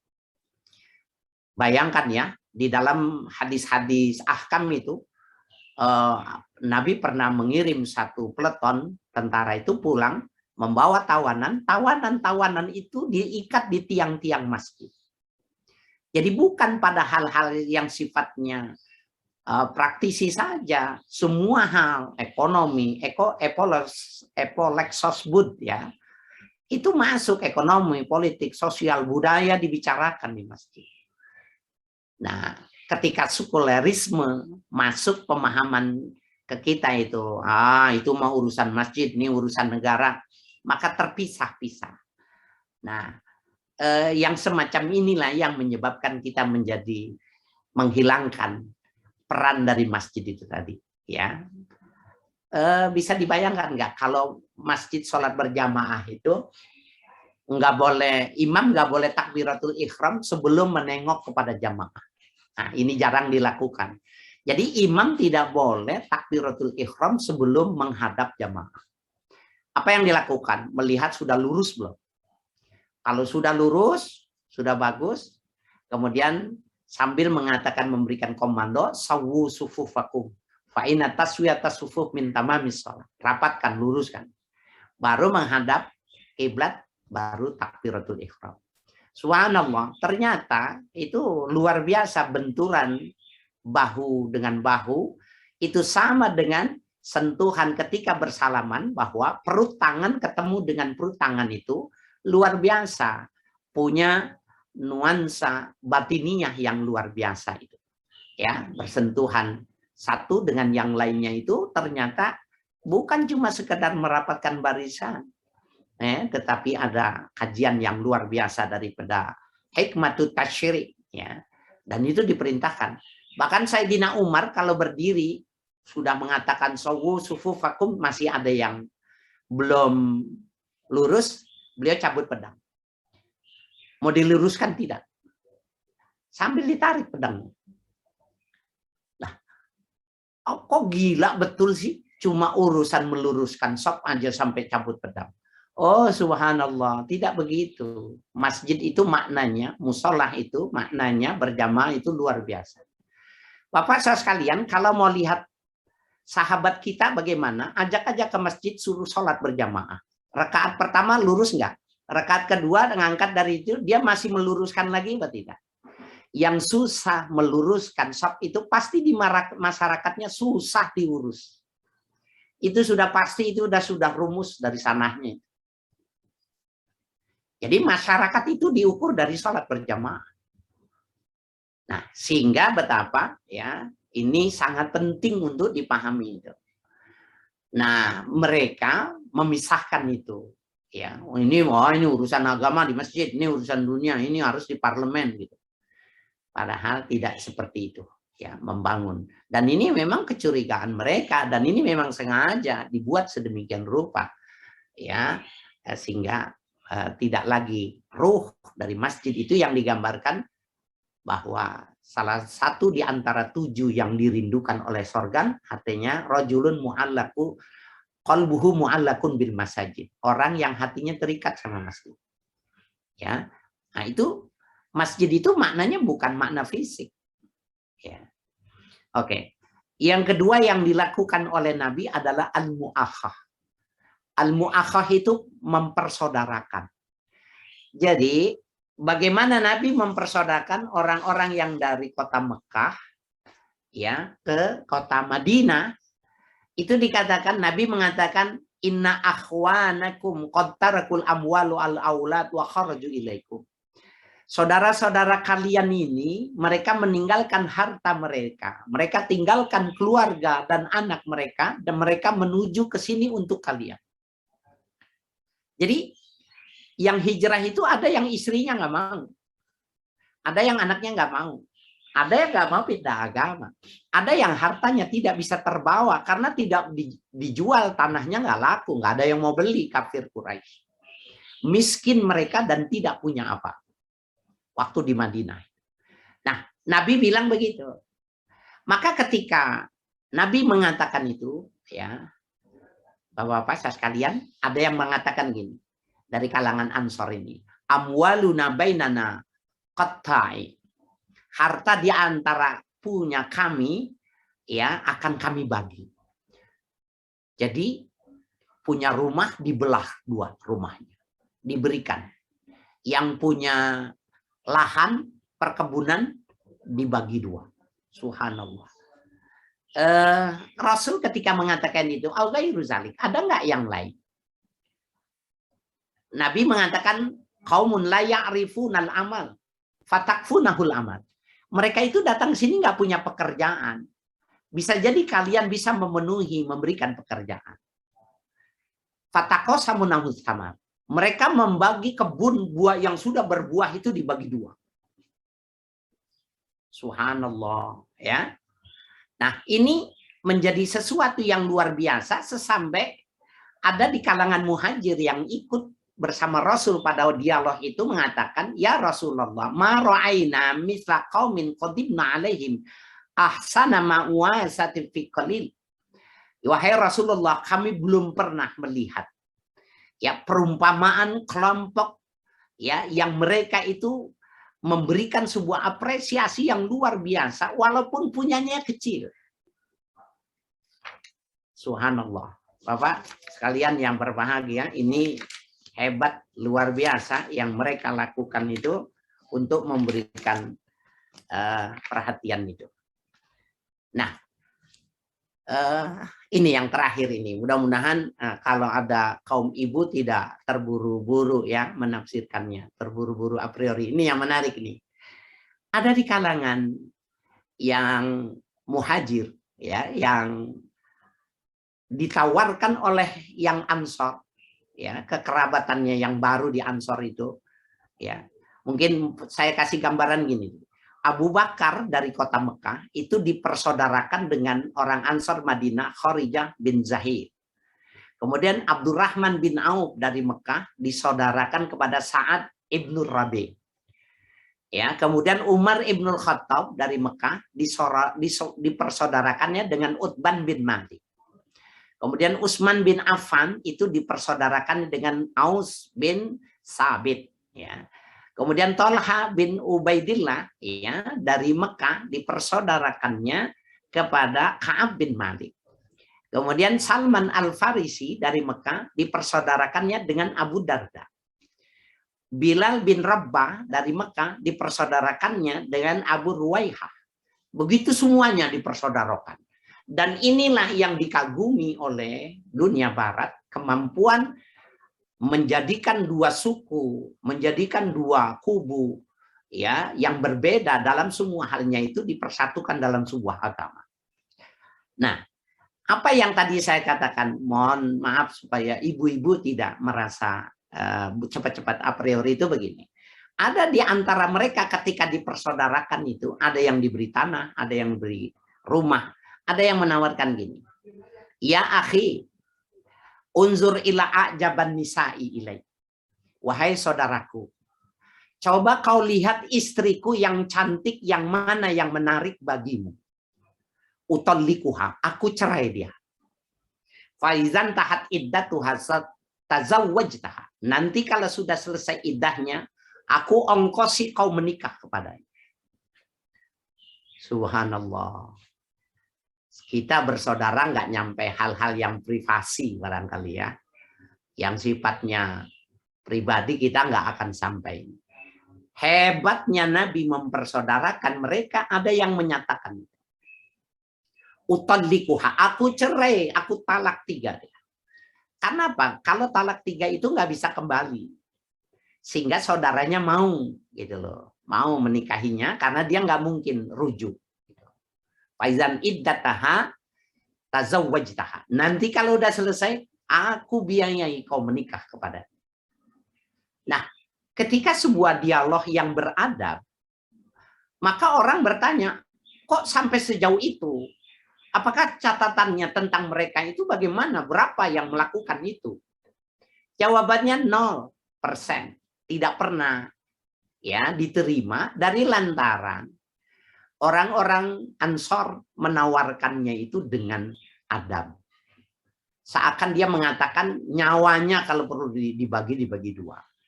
Bayangkan ya, di dalam hadis-hadis ahkam itu, Nabi pernah mengirim satu peleton tentara itu pulang membawa tawanan. Tawanan itu diikat di tiang-tiang masjid. Jadi bukan pada hal-hal yang sifatnya praktisi saja, semua hal ekonomi, epolexosbud ya, itu masuk ekonomi, politik, sosial, budaya dibicarakan di masjid. Nah, ketika sekulerisme masuk pemahaman ke kita itu mah urusan masjid, ini urusan negara, maka terpisah-pisah. Nah, yang semacam inilah yang menyebabkan kita menghilangkan peran dari masjid itu tadi, ya. Bisa dibayangkan nggak kalau masjid sholat berjamaah itu nggak boleh, imam nggak boleh takbiratul ihram sebelum menengok kepada jamaah. Nah, ini jarang dilakukan. Jadi imam tidak boleh takbiratul ihram sebelum menghadap jamaah. Apa yang dilakukan? Melihat sudah lurus belum? Kalau sudah lurus, sudah bagus, kemudian sambil mengatakan, memberikan komando, sawu sufufakum fa inna taswiyata sufuf min tamamis shalah. Rapatkan, luruskan. Baru menghadap kiblat, baru takbiratul ihram. Subhanallah, ternyata itu luar biasa benturan bahu dengan bahu, itu sama dengan sentuhan ketika bersalaman, bahwa perut tangan ketemu dengan perut tangan itu luar biasa, punya nuansa batiniah yang luar biasa itu. Ya, bersentuhan satu dengan yang lainnya itu ternyata bukan cuma sekedar merapatkan barisan, tetapi ada kajian yang luar biasa daripada hikmatut tasyri', ya. Dan itu diperintahkan. Bahkan Sayyidina Umar kalau berdiri sudah mengatakan sawu sufufakum, masih ada yang belum lurus, beliau cabut pedang. Mau diluruskan tidak? Sambil ditarik pedangnya. Nah, kok gila betul sih? Cuma urusan meluruskan sop aja sampai cabut pedang. Oh subhanallah, tidak begitu. Masjid itu maknanya, musolah itu maknanya berjamaah itu luar biasa. Bapak saudara sekalian, kalau mau lihat sahabat kita bagaimana, ajak aja ke masjid, suruh sholat berjamaah. Rakaat pertama lurus enggak? Rakaat kedua ngangkat dari itu, dia masih meluruskan lagi atau tidak? Yang susah meluruskan sop itu pasti di masyarakatnya susah diurus. Itu sudah pasti, itu sudah rumus dari sanahnya. Jadi masyarakat itu diukur dari sholat berjamaah. Nah, sehingga betapa ya ini sangat penting untuk dipahami itu. Nah, mereka memisahkan itu. Ya, ini urusan agama di masjid, ini urusan dunia, ini harus di parlemen gitu. Padahal tidak seperti itu, ya, membangun. Dan ini memang kecurigaan mereka, dan ini memang sengaja dibuat sedemikian rupa, ya, sehingga tidak lagi ruh dari masjid itu yang digambarkan bahwa salah satu di antara 7 yang dirindukan oleh sorgan, artinya rajulun mu'allaku qalbuhu mu'allakun bil masajid, orang yang hatinya terikat sama masjid. Ya. Nah, itu masjid itu maknanya bukan makna fisik. Ya. Oke. Yang kedua yang dilakukan oleh Nabi adalah al-mu'akhah. Al-mu'akhah itu mempersaudarakan. Jadi bagaimana Nabi mempersaudarakan orang-orang yang dari kota Mekah ya ke kota Madinah, itu dikatakan, Nabi mengatakan, inna akhwanakum qad tarakul amwalu al aulad wa kharaju ilaikum. Saudara-saudara kalian ini, mereka meninggalkan harta mereka, mereka tinggalkan keluarga dan anak mereka, dan mereka menuju ke sini untuk kalian. Jadi yang hijrah itu ada yang istrinya nggak mau, ada yang anaknya nggak mau, ada yang nggak mau pindah agama, ada yang hartanya tidak bisa terbawa karena tidak dijual, tanahnya nggak laku, nggak ada yang mau beli, kafir Quraisy, miskin mereka dan tidak punya apa waktu di Madinah. Nah, Nabi bilang begitu. Maka ketika Nabi mengatakan itu, ya, Bapak-bapak sekalian, ada yang mengatakan gini dari kalangan Ansor ini, amwaluna bainana qattai, harta di antara punya kami ya akan kami bagi. Jadi punya rumah dibelah 2 rumahnya, diberikan. Yang punya lahan perkebunan dibagi 2. Subhanallah. Rasul ketika mengatakan itu, al-ghairu zalik, ada nggak yang lain? Nabi mengatakan, qaumun la ya'rifunal amal fatakfunahul amal. Mereka itu datang sini nggak punya pekerjaan. Bisa jadi kalian bisa memenuhi, memberikan pekerjaan. Fatakosamunahul samar. Mereka membagi kebun buah yang sudah berbuah itu dibagi 2. Subhanallah, ya. Nah, ini menjadi sesuatu yang luar biasa sesampai ada di kalangan muhajir yang ikut bersama Rasul pada dialog itu mengatakan, ya Rasulullah, ma ra'aina misla qaumin qadimna alaihim ahsana ma uwasatin fi qalil. Wahai Rasulullah, kami belum pernah melihat ya perumpamaan kelompok ya yang mereka itu memberikan sebuah apresiasi yang luar biasa walaupun punyanya kecil. Subhanallah. Bapak sekalian yang berbahagia, ini hebat luar biasa yang mereka lakukan itu untuk memberikan perhatian itu. Nah, ini yang terakhir ini. Mudah-mudahan kalau ada kaum ibu tidak terburu-buru ya menafsirkannya, terburu-buru a priori. Ini yang menarik nih. Ada di kalangan yang muhajir ya, yang ditawarkan oleh yang Ansor ya, kekerabatannya yang baru di Ansor itu ya. Mungkin saya kasih gambaran gini. Abu Bakar dari kota Mekah itu dipersaudarakan dengan orang Ansor Madinah, Kharijah bin Zahir. Kemudian Abdurrahman bin Auf dari Mekah disaudarakan kepada Sa'ad ibnu Rabi. Ya, kemudian Umar ibnul Khattab dari Mekah dipersaudarakannya dengan Utban bin Malik. Kemudian Utsman bin Affan itu dipersaudarakan dengan Aus bin Sabit. Ya. Kemudian Tolha bin Ubaidillah ya, dari Mekah dipersaudarakannya kepada Ka'ab bin Malik. Kemudian Salman Al-Farisi dari Mekah dipersaudarakannya dengan Abu Darda. Bilal bin Rabah dari Mekah dipersaudarakannya dengan Abu Ruwaihah. Begitu semuanya dipersaudarakan. Dan inilah yang dikagumi oleh dunia barat, kemampuan menjadikan dua suku, menjadikan dua kubu ya yang berbeda dalam semua halnya itu dipersatukan dalam sebuah agama. Nah, apa yang tadi saya katakan, mohon maaf supaya ibu-ibu tidak merasa cepat-cepat a priori itu begini. Ada di antara mereka ketika dipersaudarakan itu, ada yang diberi tanah, ada yang beri rumah, ada yang menawarkan gini. Ya akhi, unzur ila ajaban nisa'i ilai. Wahai saudaraku, coba kau lihat istriku yang cantik, yang mana yang menarik bagimu. Utallikuha, aku cerai dia. Faizan tahat iddatuha tazawwajtaha. Nanti kalau sudah selesai iddahnya, aku ongkosi kau menikah kepadanya. Subhanallah. Kita bersaudara nggak nyampe hal-hal yang privasi barangkali ya. Yang sifatnya pribadi kita nggak akan sampai. Hebatnya Nabi mempersaudarakan, mereka ada yang menyatakan. Utallikuha, aku cerai, aku talak 3. Karena apa? Kalau talak 3 itu nggak bisa kembali. Sehingga saudaranya mau gitu loh. Mau menikahinya karena dia nggak mungkin rujuk. Faizan iddataha tazawwajtaha. Nanti kalau udah selesai, aku biayai kau menikah kepada. Nah, ketika sebuah dialog yang beradab, maka orang bertanya, kok sampai sejauh itu? Apakah catatannya tentang mereka itu bagaimana? Berapa yang melakukan itu? Jawabannya 0%. Tidak pernah ya diterima dari lantaran orang-orang Ansor menawarkannya itu dengan adab. Seakan dia mengatakan nyawanya kalau perlu dibagi 2.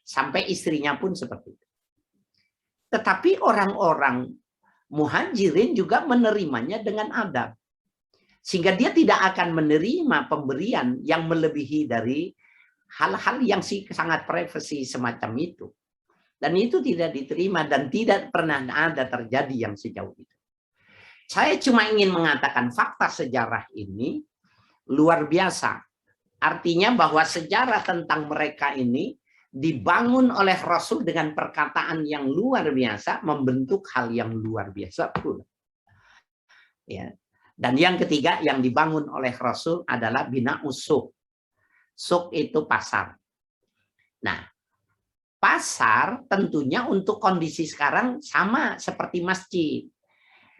Sampai istrinya pun seperti itu. Tetapi orang-orang muhajirin juga menerimanya dengan adab. Sehingga dia tidak akan menerima pemberian yang melebihi dari hal-hal yang sangat privasi semacam itu. Dan itu tidak diterima dan tidak pernah ada terjadi yang sejauh itu. Saya cuma ingin mengatakan fakta sejarah ini luar biasa. Artinya bahwa sejarah tentang mereka ini dibangun oleh Rasul dengan perkataan yang luar biasa, membentuk hal yang luar biasa pula. Ya. Dan yang ketiga yang dibangun oleh Rasul adalah bina usuk. Suk itu pasar. Nah, pasar tentunya untuk kondisi sekarang sama seperti masjid.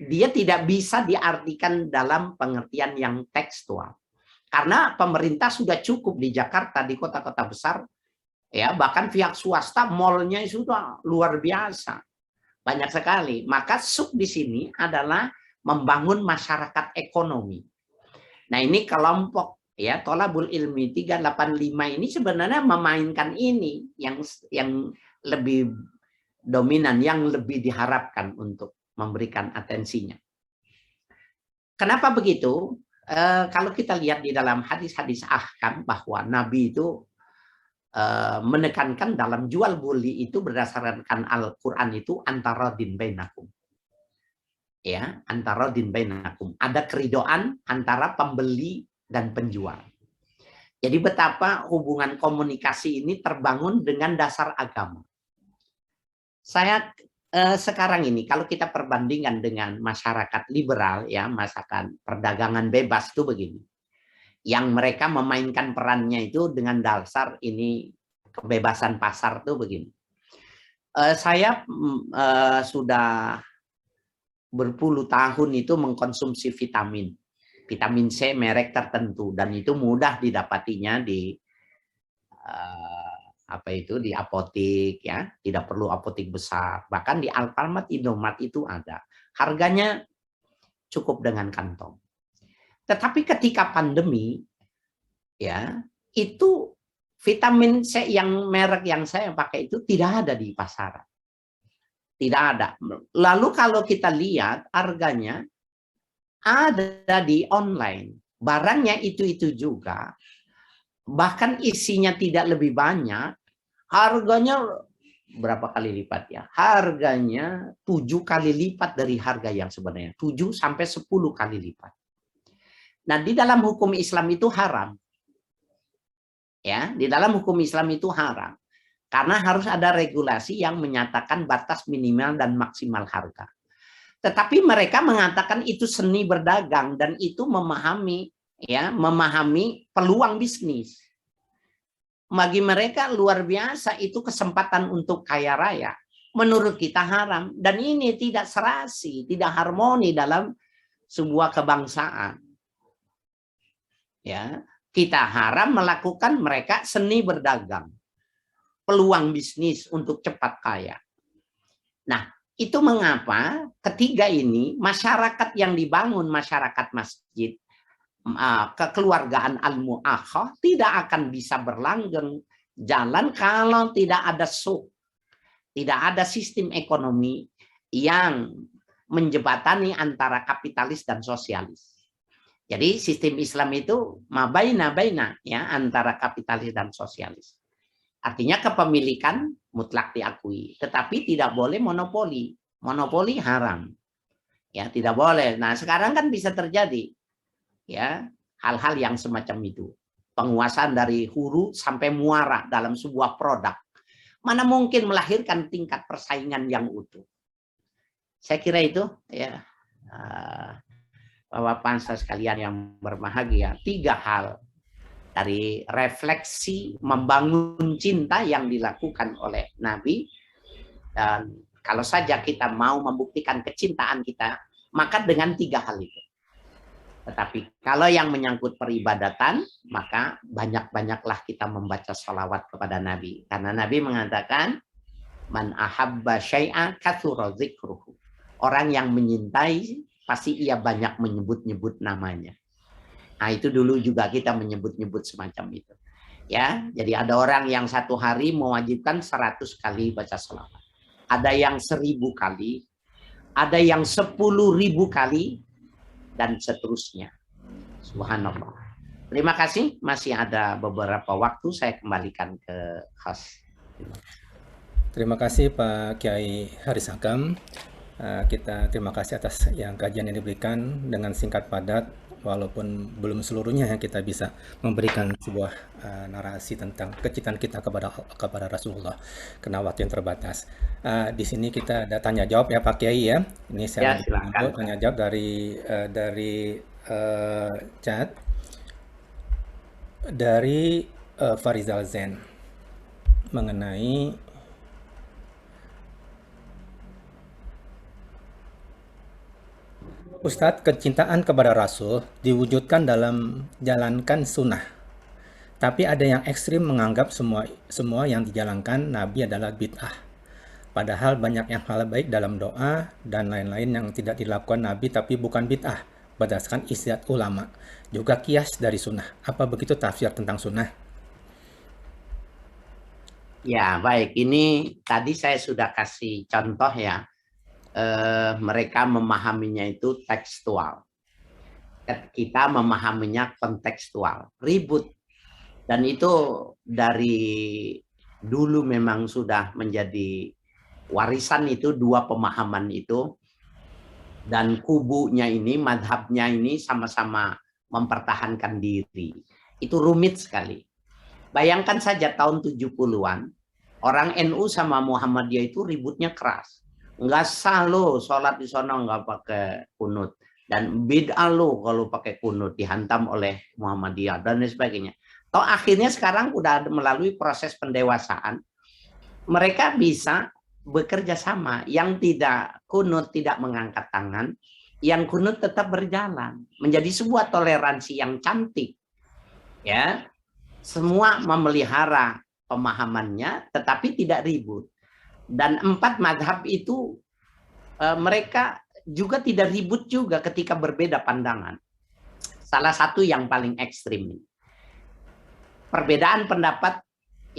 dia tidak bisa diartikan dalam pengertian yang tekstual. Karena pemerintah sudah cukup di Jakarta, di kota-kota besar, ya bahkan pihak swasta mallnya sudah luar biasa, banyak sekali. Maka sub di sini adalah membangun masyarakat ekonomi. Nah ini kelompok ya Tholabul Ilmi 385 ini sebenarnya memainkan ini yang lebih dominan, yang lebih diharapkan untuk memberikan atensinya. Kenapa begitu? Kalau kita lihat di dalam hadis-hadis ahkam bahwa Nabi itu menekankan dalam jual beli itu berdasarkan Al-Quran itu antara din bainakum. Ya, antara din bainakum. Ada keridoan antara pembeli dan penjual. Jadi betapa hubungan komunikasi ini terbangun dengan dasar agama. Saya sekarang ini kalau kita perbandingkan dengan masyarakat liberal ya, masyarakat perdagangan bebas itu begini. Yang mereka memainkan perannya itu dengan dasar ini kebebasan pasar itu begini. Saya sudah berpuluh tahun itu mengkonsumsi vitamin C merek tertentu dan itu mudah didapatinya di di apotik ya, tidak perlu apotik besar, bahkan di Alfamart, Indomart itu ada, harganya cukup dengan kantong. Tetapi ketika pandemi ya, itu vitamin C yang merek yang saya pakai itu tidak ada di pasaran, tidak ada. Lalu kalau kita lihat harganya ada di online, barangnya itu juga, bahkan isinya tidak lebih banyak. Harganya berapa kali lipat ya? Harganya 7 kali lipat dari harga yang sebenarnya. 7 sampai 10 kali lipat. Nah, di dalam hukum Islam itu haram. Ya, di dalam hukum Islam itu haram. Karena harus ada regulasi yang menyatakan batas minimal dan maksimal harga. Tetapi mereka mengatakan itu seni berdagang dan itu memahami peluang bisnis. Bagi mereka luar biasa, itu kesempatan untuk kaya raya. Menurut kita haram. Dan ini tidak serasi, tidak harmoni dalam sebuah kebangsaan. Ya, kita haram melakukan mereka seni berdagang. Peluang bisnis untuk cepat kaya. Nah, itu mengapa ketiga ini masyarakat yang dibangun, masyarakat masjid, kekeluargaan al-mu'akhah tidak akan bisa berlanggeng jalan kalau tidak ada tidak ada sistem ekonomi yang menjembatani antara kapitalis dan sosialis. Jadi sistem Islam itu mabaina ya, antara kapitalis dan sosialis. Artinya kepemilikan mutlak diakui, tetapi tidak boleh monopoli. Monopoli haram. Ya, tidak boleh. Nah, sekarang kan bisa terjadi ya hal-hal yang semacam itu, penguasaan dari hulu sampai muara dalam sebuah produk, mana mungkin melahirkan tingkat persaingan yang utuh. Saya kira itu ya, Bapak Pansa sekalian yang berbahagia, 3 hal dari refleksi membangun cinta yang dilakukan oleh Nabi. Dan kalau saja kita mau membuktikan kecintaan kita, maka dengan 3 hal itu. Tetapi kalau yang menyangkut peribadatan, maka banyak-banyaklah kita membaca sholawat kepada Nabi. Karena Nabi mengatakan, man ahabba syai'a kathura dzikruhu. Orang yang menyintai, pasti ia banyak menyebut-nyebut namanya. Nah, itu dulu juga kita menyebut-nyebut semacam itu. Ya, jadi ada orang yang 1 hari mewajibkan 100 kali baca sholawat. Ada yang 1000 kali, ada yang 10.000 kali, dan seterusnya. Subhanallah. Terima kasih. Masih ada beberapa waktu, saya kembalikan ke host. Terima kasih Pak Kiai Haris Hakam. Kita terima kasih atas yang kajian yang diberikan dengan singkat padat, walaupun belum seluruhnya yang kita bisa memberikan sebuah narasi tentang kecintaan kita kepada Rasulullah, karena waktu yang terbatas. Di sini kita ada tanya jawab ya Pak Kiai ya. Ini saya tanya jawab dari chat dari Farizal Zen mengenai Ustadz, kecintaan kepada Rasul diwujudkan dalam jalankan sunnah. Tapi ada yang ekstrim menganggap semua yang dijalankan Nabi adalah bid'ah. Padahal banyak yang hal baik dalam doa dan lain-lain yang tidak dilakukan Nabi tapi bukan bid'ah berdasarkan ijtihad ulama. Juga kias dari sunnah. Apa begitu tafsir tentang sunnah? Ya, baik. Ini tadi saya sudah kasih contoh ya. Mereka memahaminya itu tekstual. Kita memahaminya kontekstual. Ribut. Dan itu dari dulu memang sudah menjadi warisan itu, dua pemahaman itu. Dan kubunya ini, madhabnya ini sama-sama mempertahankan diri. Itu rumit sekali. Bayangkan saja tahun 70-an, orang NU sama Muhammadiyah itu ributnya keras. Enggak sah lo sholat di sana enggak pakai kunut. Dan bid'ah lo kalau pakai kunut, dihantam oleh Muhammadiyah dan lain sebagainya. Toh akhirnya sekarang udah melalui proses pendewasaan, mereka bisa bekerja sama. Yang tidak kunut, tidak mengangkat tangan, yang kunut tetap berjalan. Menjadi sebuah toleransi yang cantik. Ya, semua memelihara pemahamannya, tetapi tidak ribut. Dan 4 mazhab itu mereka juga tidak ribut juga ketika berbeda pandangan. Salah satu yang paling ekstrim, perbedaan pendapat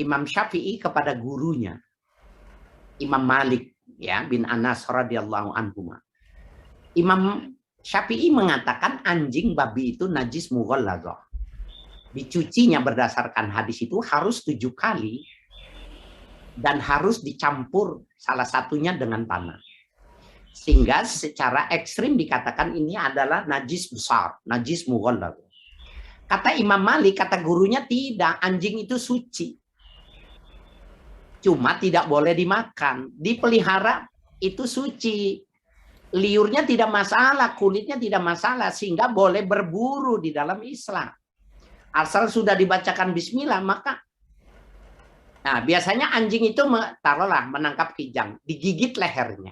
Imam Syafi'i kepada gurunya, Imam Malik ya bin Anas radhiyallahu anhu. Imam Syafi'i mengatakan anjing babi itu najis mughalladzah. Dicucinya berdasarkan hadis itu harus 7 kali dan harus dicampur salah satunya dengan tanah. Sehingga secara ekstrim dikatakan ini adalah najis besar, najis mughalladzah. Kata Imam Malik, kata gurunya tidak, anjing itu suci. Cuma tidak boleh dimakan, dipelihara itu suci. Liurnya tidak masalah, kulitnya tidak masalah, sehingga boleh berburu di dalam Islam. Asal sudah dibacakan bismillah, maka nah biasanya anjing itu taruhlah menangkap kijang, digigit lehernya.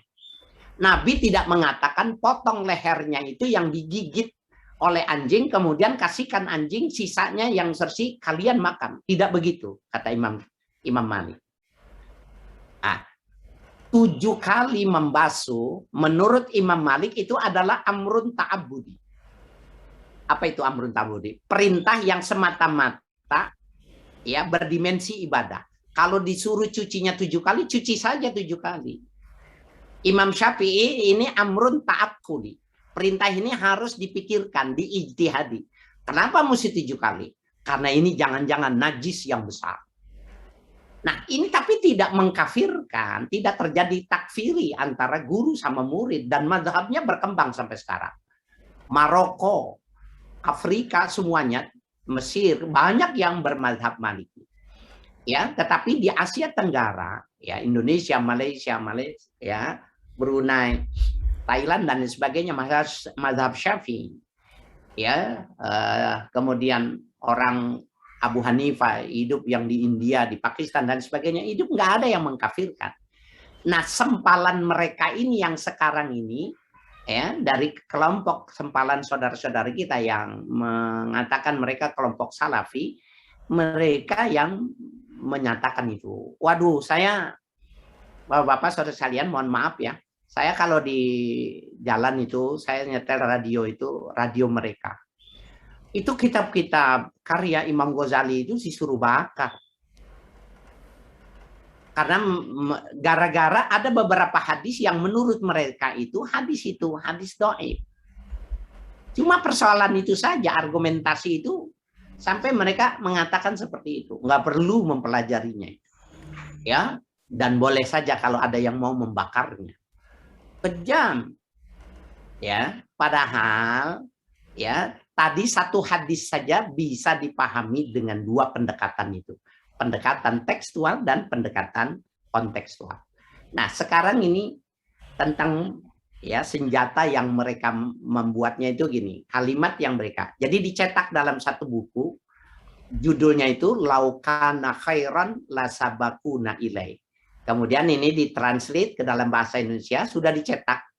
Nabi tidak mengatakan potong lehernya itu yang digigit oleh anjing, kemudian kasihkan anjing, sisanya yang bersih kalian makan. Tidak begitu, kata Imam Malik. 7 kali membasuh, menurut Imam Malik itu adalah amrun ta'abudi. Apa itu amrun ta'abudi? Perintah yang semata-mata ya berdimensi ibadah. Kalau disuruh cucinya 7 kali, cuci saja 7 kali. Imam Syafi'i ini amrun ta'abudi. Perintah ini harus dipikirkan, diijtihadi. Kenapa mesti 7 kali? Karena ini jangan-jangan najis yang besar. Nah, ini tapi tidak mengkafirkan, tidak terjadi takfiri antara guru sama murid, dan mazhabnya berkembang sampai sekarang. Maroko, Afrika semuanya, Mesir, banyak yang bermazhab Maliki. Ya, tetapi di Asia Tenggara, ya Indonesia, Malaysia, ya, Brunei, Thailand dan sebagainya mazhab Syafi'i. Ya, kemudian orang Abu Hanifah hidup yang di India, di Pakistan dan sebagainya, hidup nggak ada yang mengkafirkan. Nah, sempalan mereka ini yang sekarang ini ya dari kelompok sempalan saudara-saudari kita yang mengatakan mereka kelompok Salafi, mereka yang menyatakan itu. Waduh, saya Bapak-bapak saudara sekalian, mohon maaf ya. Saya kalau di jalan itu, saya nyetel radio itu, radio mereka. Itu kitab-kitab karya Imam Ghazali itu disuruh bakar. Karena gara-gara ada beberapa hadis yang menurut mereka itu hadis dhaif. Cuma persoalan itu saja, argumentasi itu sampai mereka mengatakan seperti itu. Nggak perlu mempelajarinya. Ya, dan boleh saja kalau ada yang mau membakarnya. Kejam. Ya, padahal ya tadi satu hadis saja bisa dipahami dengan 2 pendekatan itu. Pendekatan tekstual dan pendekatan kontekstual. Nah, sekarang ini tentang ya senjata yang mereka membuatnya itu gini, kalimat yang mereka. Jadi dicetak dalam satu buku, judulnya itu Laukana khairan lasabakuna ilai. Kemudian ini ditranslate ke dalam bahasa Indonesia, sudah dicetak.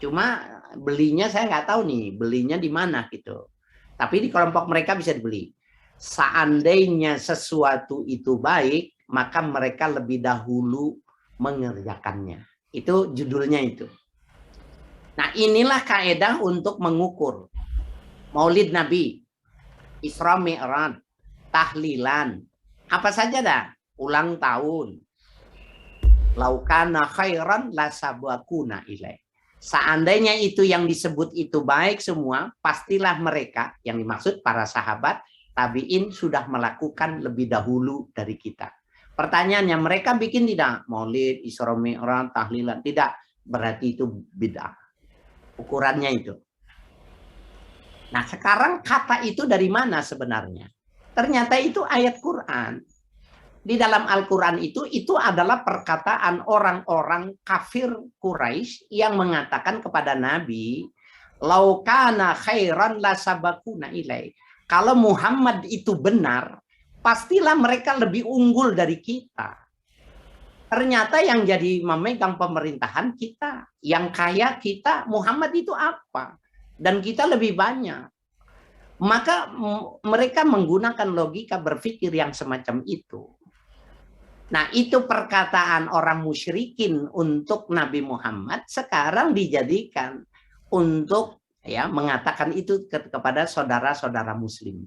Cuma belinya saya nggak tahu nih, belinya di mana gitu. Tapi di kelompok mereka bisa dibeli. Seandainya sesuatu itu baik, maka mereka lebih dahulu mengerjakannya. Itu judulnya itu. Nah, inilah kaedah untuk mengukur Maulid Nabi, Isra Mi'raj, tahlilan, apa saja dah, ulang tahun. Laukana khairan lasabakuna ilaih. Seandainya itu yang disebut itu baik semua, pastilah mereka, yang dimaksud para sahabat, tabi'in sudah melakukan lebih dahulu dari kita. Pertanyaannya, mereka bikin tidak? Maulid, Isra Mi'raj, tahlilan. Tidak, berarti itu bid'ah. Ukurannya itu. Nah, sekarang kata itu dari mana sebenarnya? Ternyata itu ayat Quran. Di dalam Al-Quran itu adalah perkataan orang-orang kafir Quraisy yang mengatakan kepada Nabi, laukana khairan lasabakuna ilaih. Kalau Muhammad itu benar, pastilah mereka lebih unggul dari kita. Ternyata yang jadi memegang pemerintahan kita, yang kaya kita, Muhammad itu apa? Dan kita lebih banyak. Maka mereka menggunakan logika berpikir yang semacam itu. Nah, itu perkataan orang musyrikin untuk Nabi Muhammad sekarang dijadikan untuk ya mengatakan itu kepada saudara-saudara muslim.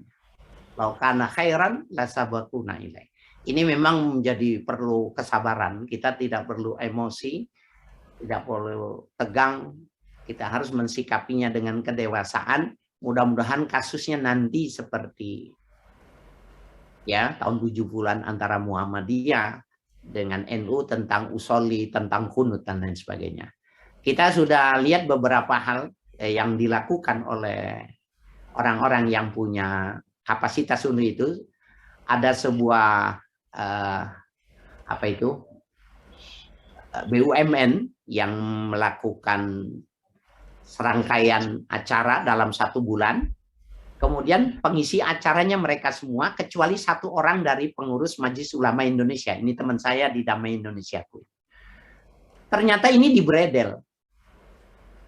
Laukana khairan lasabaquna ilaih. Ini memang menjadi perlu kesabaran. Kita tidak perlu emosi, tidak perlu tegang. Kita harus mensikapinya dengan kedewasaan. Mudah-mudahan kasusnya nanti seperti ya tahun 70-an antara Muhammadiyah dengan NU tentang usolli, tentang kunut dan lain sebagainya. Kita sudah lihat beberapa hal yang dilakukan oleh orang-orang yang punya kapasitas untuk itu. Ada sebuah BUMN yang melakukan serangkaian acara dalam 1 bulan. Kemudian pengisi acaranya mereka semua kecuali 1 orang dari pengurus Majelis Ulama Indonesia. Ini teman saya di Damai Indonesia. Ternyata ini dibredel.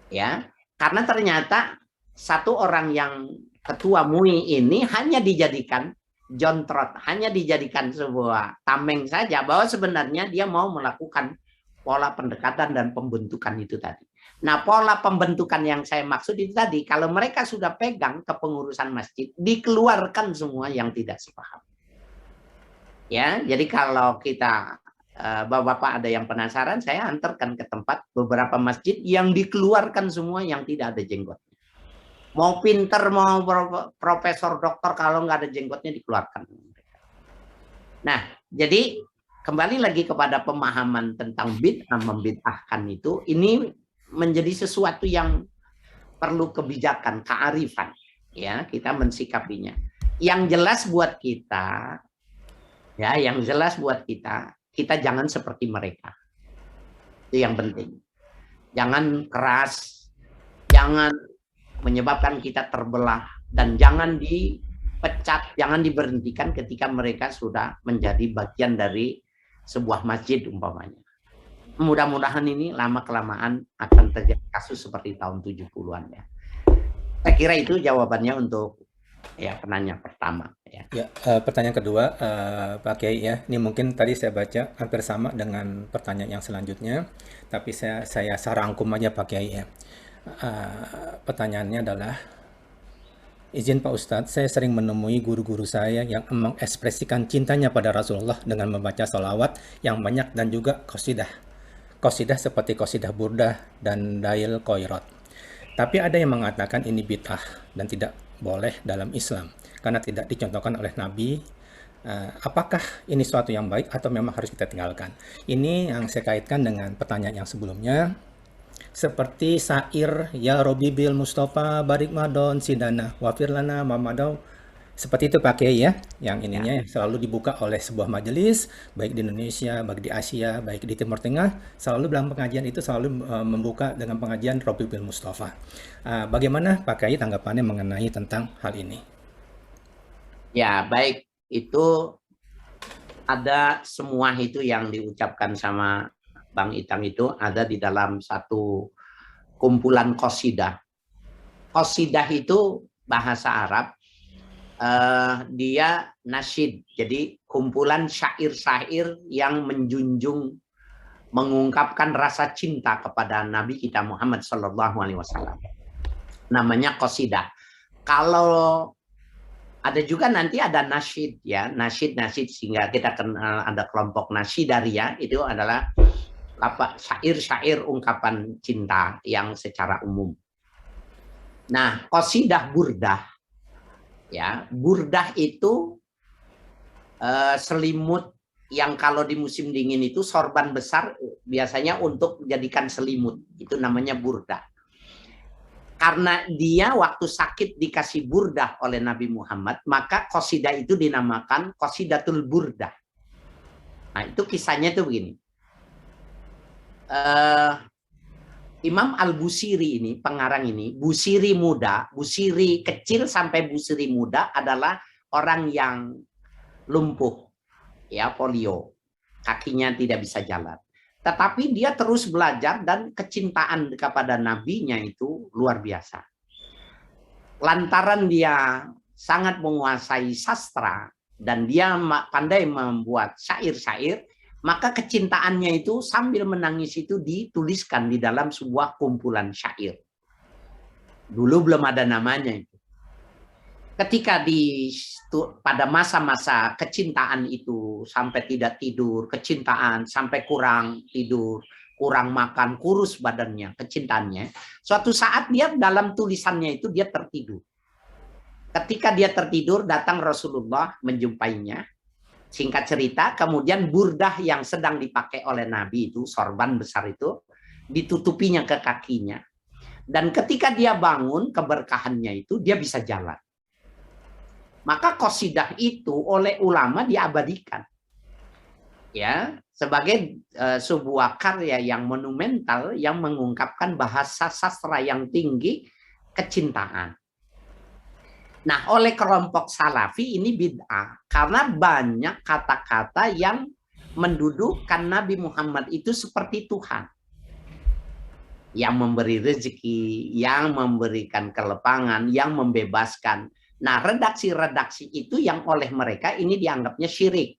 Ya, karena ternyata 1 orang yang ketua MUI ini hanya dijadikan jontrot, hanya dijadikan sebuah tameng saja bahwa sebenarnya dia mau melakukan pola pendekatan dan pembentukan itu tadi. Nah, pola pembentukan yang saya maksud itu tadi, kalau mereka sudah pegang kepengurusan masjid, dikeluarkan semua yang tidak sepaham. Ya, jadi kalau kita, Bapak-bapak ada yang penasaran, saya antarkan ke tempat beberapa masjid yang dikeluarkan semua yang tidak ada jenggotnya. Mau pinter, mau profesor, dokter, kalau nggak ada jenggotnya dikeluarkan. Nah, jadi kembali lagi kepada pemahaman tentang bid'ah, membid'ahkan itu, ini menjadi sesuatu yang perlu kebijakan, kearifan, ya kita mensikapinya. Yang jelas buat kita, ya yang jelas buat kita jangan seperti mereka. Itu yang penting. Jangan keras, jangan menyebabkan kita terbelah, dan jangan dipecat, jangan diberhentikan ketika mereka sudah menjadi bagian dari sebuah masjid umpamanya. Mudah-mudahan ini lama-kelamaan akan terjadi kasus seperti tahun 70-an ya. Saya kira itu jawabannya untuk ya penanya pertama. Ya, pertanyaan kedua, Pak Kiai ya. Ini mungkin tadi saya baca hampir sama dengan pertanyaan yang selanjutnya, tapi saya rangkum aja Pak Kiai ya. Pertanyaannya adalah, izin Pak Ustadz, saya sering menemui guru-guru saya yang mengekspresikan cintanya pada Rasulullah dengan membaca salawat yang banyak dan juga qasidah. Qasidah seperti qasidah burdah dan dail qairat. Tapi ada yang mengatakan ini bid'ah dan tidak boleh dalam Islam karena tidak dicontohkan oleh Nabi. Apakah ini suatu yang baik atau memang harus kita tinggalkan? Ini yang saya kaitkan dengan pertanyaan yang sebelumnya. Seperti syair ya Robi bil Mustafa barik madon sidana wafir lana mamadau. Seperti itu Pak Kiai ya, yang ininya selalu dibuka oleh sebuah majelis, baik di Indonesia, baik di Asia, baik di Timur Tengah, selalu dalam pengajian itu selalu membuka dengan pengajian Robi bil Mustafa. Bagaimana Pak Kiai tanggapannya mengenai tentang hal ini? Ya, baik. Itu ada semua itu yang diucapkan sama Bang Itang itu ada di dalam satu kumpulan qasidah. Qasidah itu bahasa Arab, dia nasyid, jadi kumpulan syair-syair yang menjunjung, mengungkapkan rasa cinta kepada Nabi kita Muhammad SAW. Namanya qasidah. Kalau ada juga nanti ada nasyid, ya, nasyid, sehingga kita kenal ada kelompok nasyidaria, itu adalah syair-syair ungkapan cinta yang secara umum. Nah, qasidah burdah, ya, burdah itu selimut yang kalau di musim dingin itu sorban besar biasanya untuk dijadikan selimut, itu namanya burdah. Karena dia waktu sakit dikasih burdah oleh Nabi Muhammad, maka qasidah itu dinamakan qasidatul burdah. Nah, itu kisahnya itu begini. Imam Al-Busiri ini, pengarang ini, Busiri muda, Busiri kecil sampai Busiri muda adalah orang yang lumpuh, ya, polio, kakinya tidak bisa jalan. Tetapi dia terus belajar dan kecintaan kepada nabinya itu luar biasa. Lantaran dia sangat menguasai sastra dan dia pandai membuat syair-syair, maka kecintaannya itu sambil menangis itu dituliskan di dalam sebuah kumpulan syair. Dulu belum ada namanya itu. Ketika pada masa-masa kecintaan itu sampai tidak tidur, kecintaan sampai kurang tidur, kurang makan, kurus badannya, kecintaannya. Suatu saat dia dalam tulisannya itu dia tertidur. Ketika dia tertidur, datang Rasulullah menjumpainya. Singkat cerita, kemudian burdah yang sedang dipakai oleh Nabi itu, sorban besar itu, ditutupinya ke kakinya. Dan ketika dia bangun, keberkahannya itu, dia bisa jalan. Maka qasidah itu oleh ulama diabadikan, ya, sebagai sebuah karya yang monumental yang mengungkapkan bahasa sastra yang tinggi, kecintaan. Nah, oleh kelompok Salafi ini bid'ah karena banyak kata-kata yang mendudukkan Nabi Muhammad itu seperti Tuhan yang memberi rezeki, yang memberikan kelapangan, yang membebaskan. Nah, redaksi-redaksi itu yang oleh mereka ini dianggapnya syirik.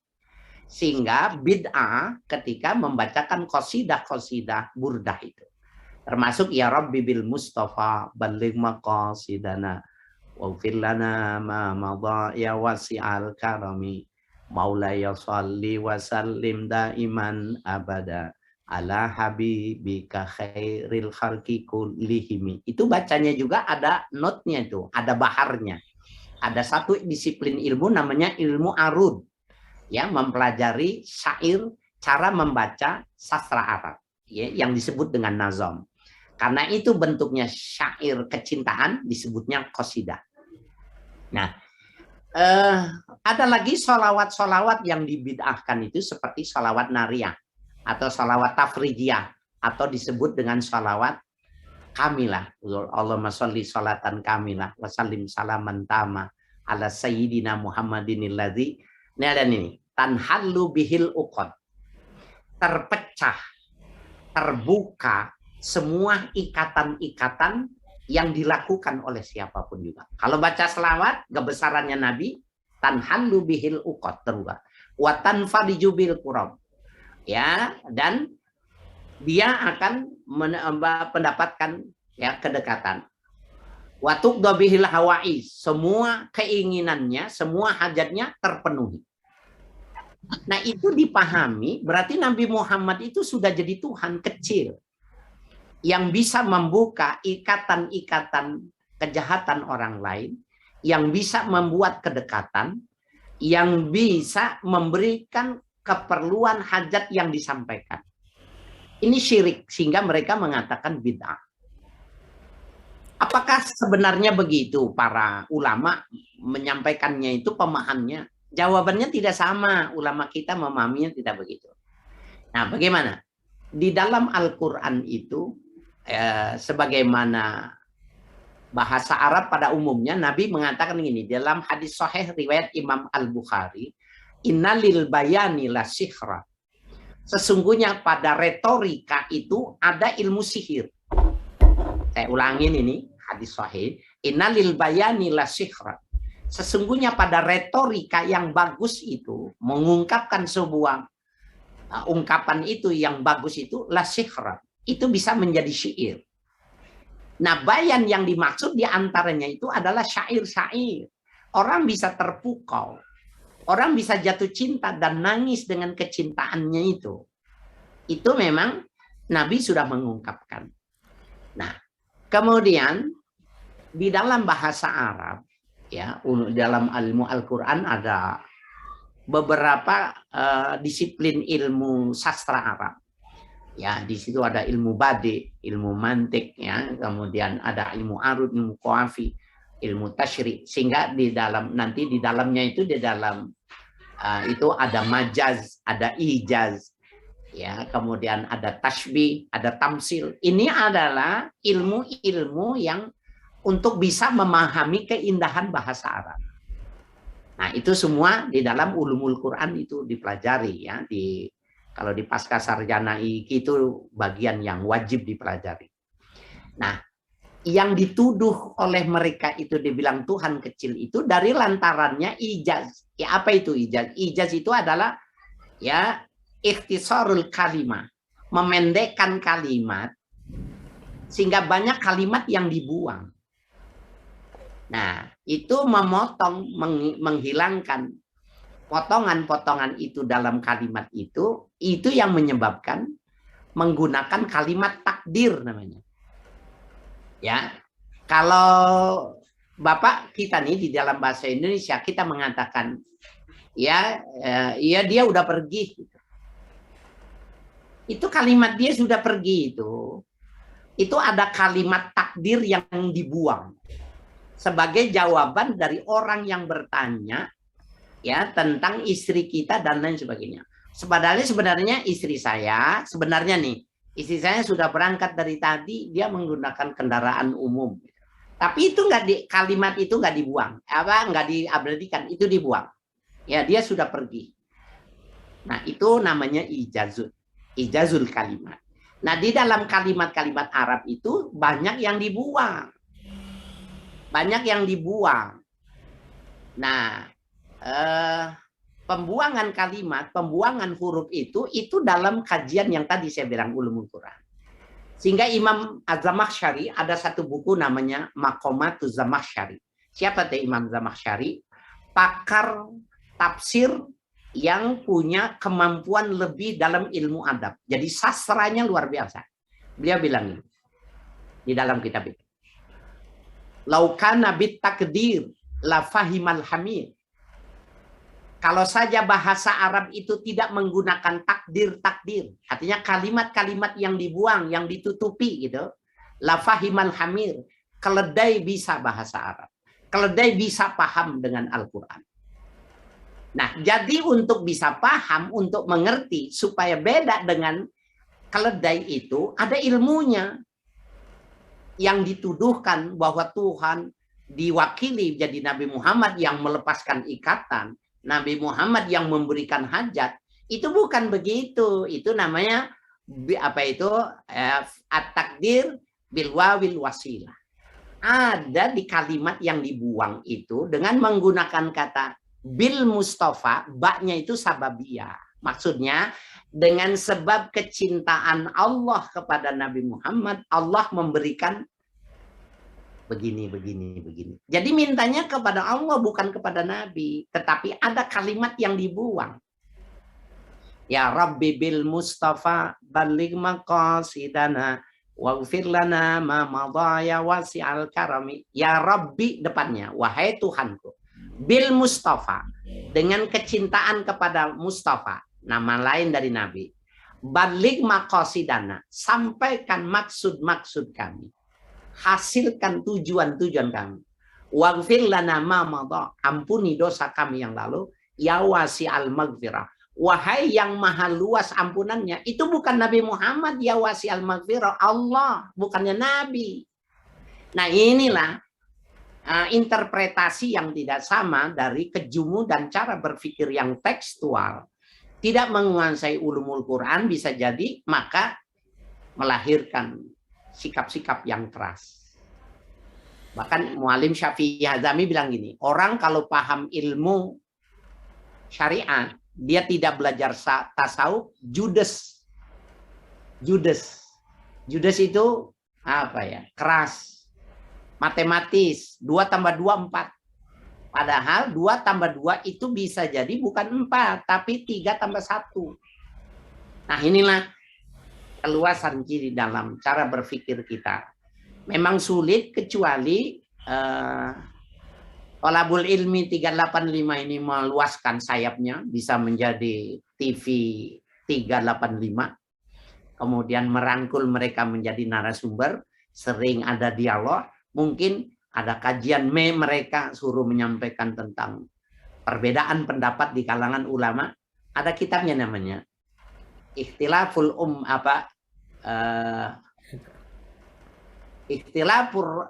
Sehingga bid'ah ketika membacakan qasidah-qasidah burdah itu. Termasuk ya Rabbi bil Mustafa baligh maqasidana waghfir lana ma madha ya wasi'al karami maulaya shalli wa sallim daiman abada ala habibika khairil khalqi kullihim. Itu bacanya juga ada notnya itu, ada baharnya. Ada satu disiplin ilmu namanya ilmu arud, ya, mempelajari syair, cara membaca sastra Arab, ya, yang disebut dengan nazam. Karena itu bentuknya syair kecintaan disebutnya qasidah. Nah, ada lagi sholawat-sholawat yang dibid'ahkan itu seperti sholawat nariyah atau sholawat tafrijiyah atau disebut dengan sholawat kamilah. Allahumma sholli sholatan kamilah wa sallim salaman tama ala sayyidina Muhammadinil ladzi. Ini ada nih, tanhallu bihil uqad. Terpecah, terbuka semua ikatan-ikatan yang dilakukan oleh siapapun juga. Kalau baca selawat, kebesarannya Nabi, tanhallu bihil uqad, terbuka. Wa tanfadiju bil qurab. Ya, dan dia akan mendapatkan, ya, kedekatan. Wa tuqda bihil hawaiz, semua keinginannya, semua hajatnya terpenuhi. Nah, itu dipahami berarti Nabi Muhammad itu sudah jadi Tuhan kecil yang bisa membuka ikatan-ikatan kejahatan orang lain, yang bisa membuat kedekatan, yang bisa memberikan keperluan hajat yang disampaikan. Ini syirik, sehingga mereka mengatakan bid'ah. Apakah sebenarnya begitu para ulama menyampaikannya itu pemahamannya? Jawabannya tidak sama, ulama kita memahaminya tidak begitu. Nah, bagaimana? Di dalam Al-Quran itu, sebagaimana bahasa Arab pada umumnya, Nabi mengatakan ini, dalam hadis sahih riwayat Imam Al-Bukhari, innalil bayani la sihra. Sesungguhnya pada retorika itu ada ilmu sihir. Saya ulangin ini hadis sahih. Innalil bayani la sihra. Sesungguhnya pada retorika yang bagus itu, mengungkapkan sebuah ungkapan itu yang bagus itu la sihra. Itu bisa menjadi syair. Nah, bayan yang dimaksud diantaranya itu adalah syair-syair. Orang bisa terpukau. Orang bisa jatuh cinta dan nangis dengan kecintaannya itu. Itu memang Nabi sudah mengungkapkan. Nah, kemudian di dalam bahasa Arab, ya, dalam ilmu Al-Quran ada beberapa disiplin ilmu sastra Arab. Ya, di situ ada ilmu badi, ilmu mantik, ya, kemudian ada ilmu arud, ilmu qawafi, ilmu tasyri, sehingga di dalam nanti di dalamnya itu di dalam itu ada majaz, ada ijaz, ya, kemudian ada tashbih, ada tamsil. Ini adalah ilmu-ilmu yang untuk bisa memahami keindahan bahasa Arab. Nah, itu semua di dalam ulumul Quran itu dipelajari, ya, kalau di pasca sarjana itu bagian yang wajib dipelajari. Nah, yang dituduh oleh mereka itu dibilang Tuhan kecil itu dari lantarannya ijaz. Ya, apa itu ijaz? Ijaz itu adalah, ya, ikhtisarul kalimah, memendekkan kalimat sehingga banyak kalimat yang dibuang. Nah, itu memotong, menghilangkan potongan-potongan itu dalam kalimat itu yang menyebabkan menggunakan kalimat takdir namanya. Ya, kalau Bapak kita nih di dalam bahasa Indonesia kita mengatakan, ya, ya dia udah pergi. Itu kalimat dia sudah pergi itu. Itu ada kalimat takdir yang dibuang sebagai jawaban dari orang yang bertanya, ya, tentang istri kita dan lain sebagainya. Sebenarnya istri saya, sebenarnya nih, istri saya sudah berangkat dari tadi, dia menggunakan kendaraan umum. Tapi itu kalimat itu nggak dibuang, nggak diabadikan, itu dibuang. Ya, dia sudah pergi. Nah, itu namanya ijazul kalimat. Nah, di dalam kalimat-kalimat Arab itu banyak yang dibuang. Banyak yang dibuang. Nah, pembuangan kalimat, pembuangan huruf itu dalam kajian yang tadi saya bilang ulumul Quran. Sehingga Imam Az-Zamakhsyari ada satu buku namanya Maqamatuz Zamakhsyari. Siapa tuh Imam Zamakhsyari? Pakar tafsir yang punya kemampuan lebih dalam ilmu adab. Jadi sastranya luar biasa. Beliau bilang ini di dalam kitab itu. Laukana bit takdir la fahimal hamir. Kalau saja bahasa Arab itu tidak menggunakan takdir-takdir, artinya kalimat-kalimat yang dibuang, yang ditutupi gitu, la fahimal hamir, keledai bisa bahasa Arab. Keledai bisa paham dengan Al-Quran. Nah, jadi untuk bisa paham, untuk mengerti, supaya beda dengan keledai itu, ada ilmunya. Yang dituduhkan bahwa Tuhan diwakili jadi Nabi Muhammad yang melepaskan ikatan, Nabi Muhammad yang memberikan hajat, itu bukan begitu. Itu namanya apa itu? At-takdir bil wawil wasilah. Ada di kalimat yang dibuang itu dengan menggunakan kata bil Mustafa, baknya itu sababiyah. Maksudnya dengan sebab kecintaan Allah kepada Nabi Muhammad, Allah memberikan begini. Jadi mintanya kepada Allah bukan kepada Nabi, tetapi ada kalimat yang dibuang. Ya Rabbi bil Mustafa baligh maqasidana waghfir lana ma madaya wasi'al karami. Ya Rabbi depannya, wahai Tuhanku. Bil Mustafa, dengan kecintaan kepada Mustafa, nama lain dari Nabi. Baligh maqasidana, sampaikan maksud-maksud kami. Hasilkan tujuan-tujuan kami. Waghfir lana ma madha, ampuni dosa kami yang lalu. Ya wasi'al maghfirah, wahai yang maha luas ampunannya. Itu bukan Nabi Muhammad, ya wasi'al maghfirah, Allah, bukannya Nabi. Nah, inilah interpretasi yang tidak sama dari kejumu dan cara berpikir yang tekstual. Tidak menguasai ulumul Quran bisa jadi maka melahirkan sikap-sikap yang keras. Bahkan Muallim Syafi'i Hazami bilang gini, orang kalau paham ilmu syariat, dia tidak belajar tasawuf, judes. Judes itu apa ya? Keras. Matematis, 2 tambah 2 4. Padahal 2 tambah 2 itu bisa jadi bukan 4, tapi 3 tambah 1. Nah, inilah keluasan di dalam cara berpikir kita. Memang sulit kecuali Thalabul Ilmi 385 ini meluaskan sayapnya, bisa menjadi TV 385, kemudian merangkul mereka menjadi narasumber, sering ada dialog, mungkin ada kajian mereka suruh menyampaikan tentang perbedaan pendapat di kalangan ulama. Ada kitabnya namanya Ikhtilaful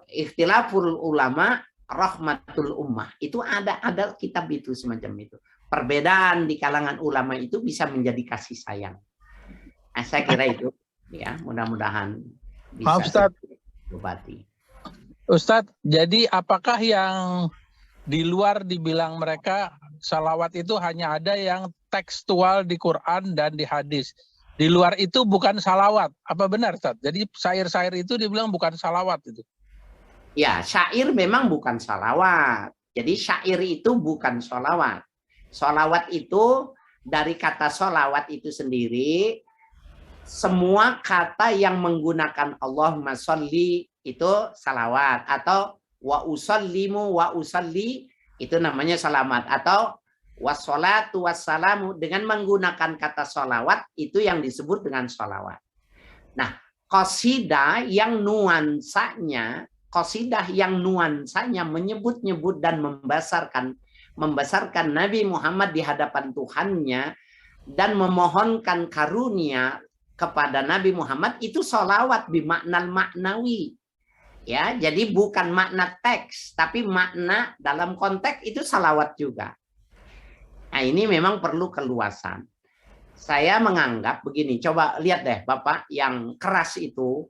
Ikhtilaful Ulama Rahmatul Ummah. Itu ada kitab itu semacam itu. Perbedaan di kalangan ulama itu bisa menjadi kasih sayang. Nah, saya kira itu ya, mudah-mudahan bisa diobati. Ustadz, jadi apakah yang di luar dibilang mereka salawat itu hanya ada yang tekstual di Quran dan di hadis? Di luar itu bukan salawat. Apa benar, Ustadz? Jadi syair-syair itu dibilang bukan salawat itu? Ya, syair memang bukan salawat. Jadi syair itu bukan salawat. Salawat itu dari kata salawat itu sendiri, semua kata yang menggunakan Allahumma sholli itu salawat, atau wa usallimu wa usalli itu namanya salamat, atau wassalatu wassalamu dengan menggunakan kata salawat itu yang disebut dengan salawat. Nah, qasidah yang nuansanya menyebut-nyebut dan membesarkan Nabi Muhammad di hadapan Tuhannya dan memohonkan karunia kepada Nabi Muhammad, itu sholawat bimakna maknawi. Ya, jadi bukan makna teks, tapi makna dalam konteks itu salawat juga. Nah, ini memang perlu keluasan. Saya menganggap begini, coba lihat deh Bapak, yang keras itu,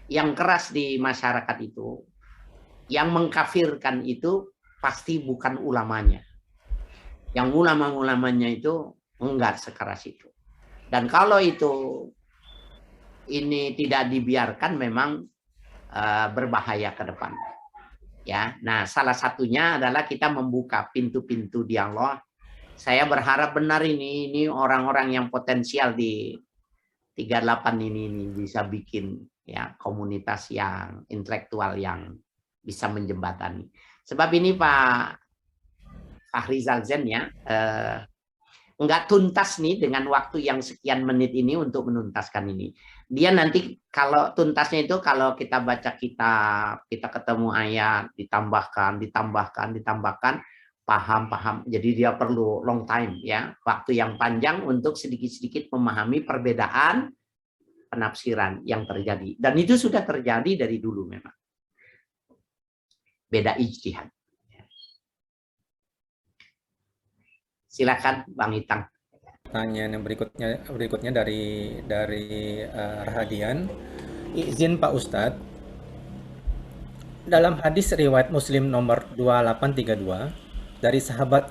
yang keras di masyarakat itu, yang mengkafirkan itu pasti bukan ulamanya. Yang ulama-ulamanya itu enggak sekeras itu. Dan kalau itu ini tidak dibiarkan, memang berbahaya ke depan. Ya, nah salah satunya adalah kita membuka pintu-pintu dialog. Saya berharap benar ini orang-orang yang potensial di 38 ini bisa bikin ya komunitas yang intelektual yang bisa menjembatani. Sebab ini Pak Fahrizal Zen ya, nggak tuntas nih dengan waktu yang sekian menit ini untuk menuntaskan ini. Dia nanti kalau tuntasnya itu kalau kita baca kitab, kita ketemu ayat, ditambahkan, paham. Jadi dia perlu long time ya, waktu yang panjang untuk sedikit-sedikit memahami perbedaan penafsiran yang terjadi. Dan itu sudah terjadi dari dulu memang. Beda ijtihad. Silakan Bang Itang. Pertanyaan yang berikutnya dari Rahadian. Izin Pak Ustadz, dalam hadis riwayat Muslim nomor 2832 dari sahabat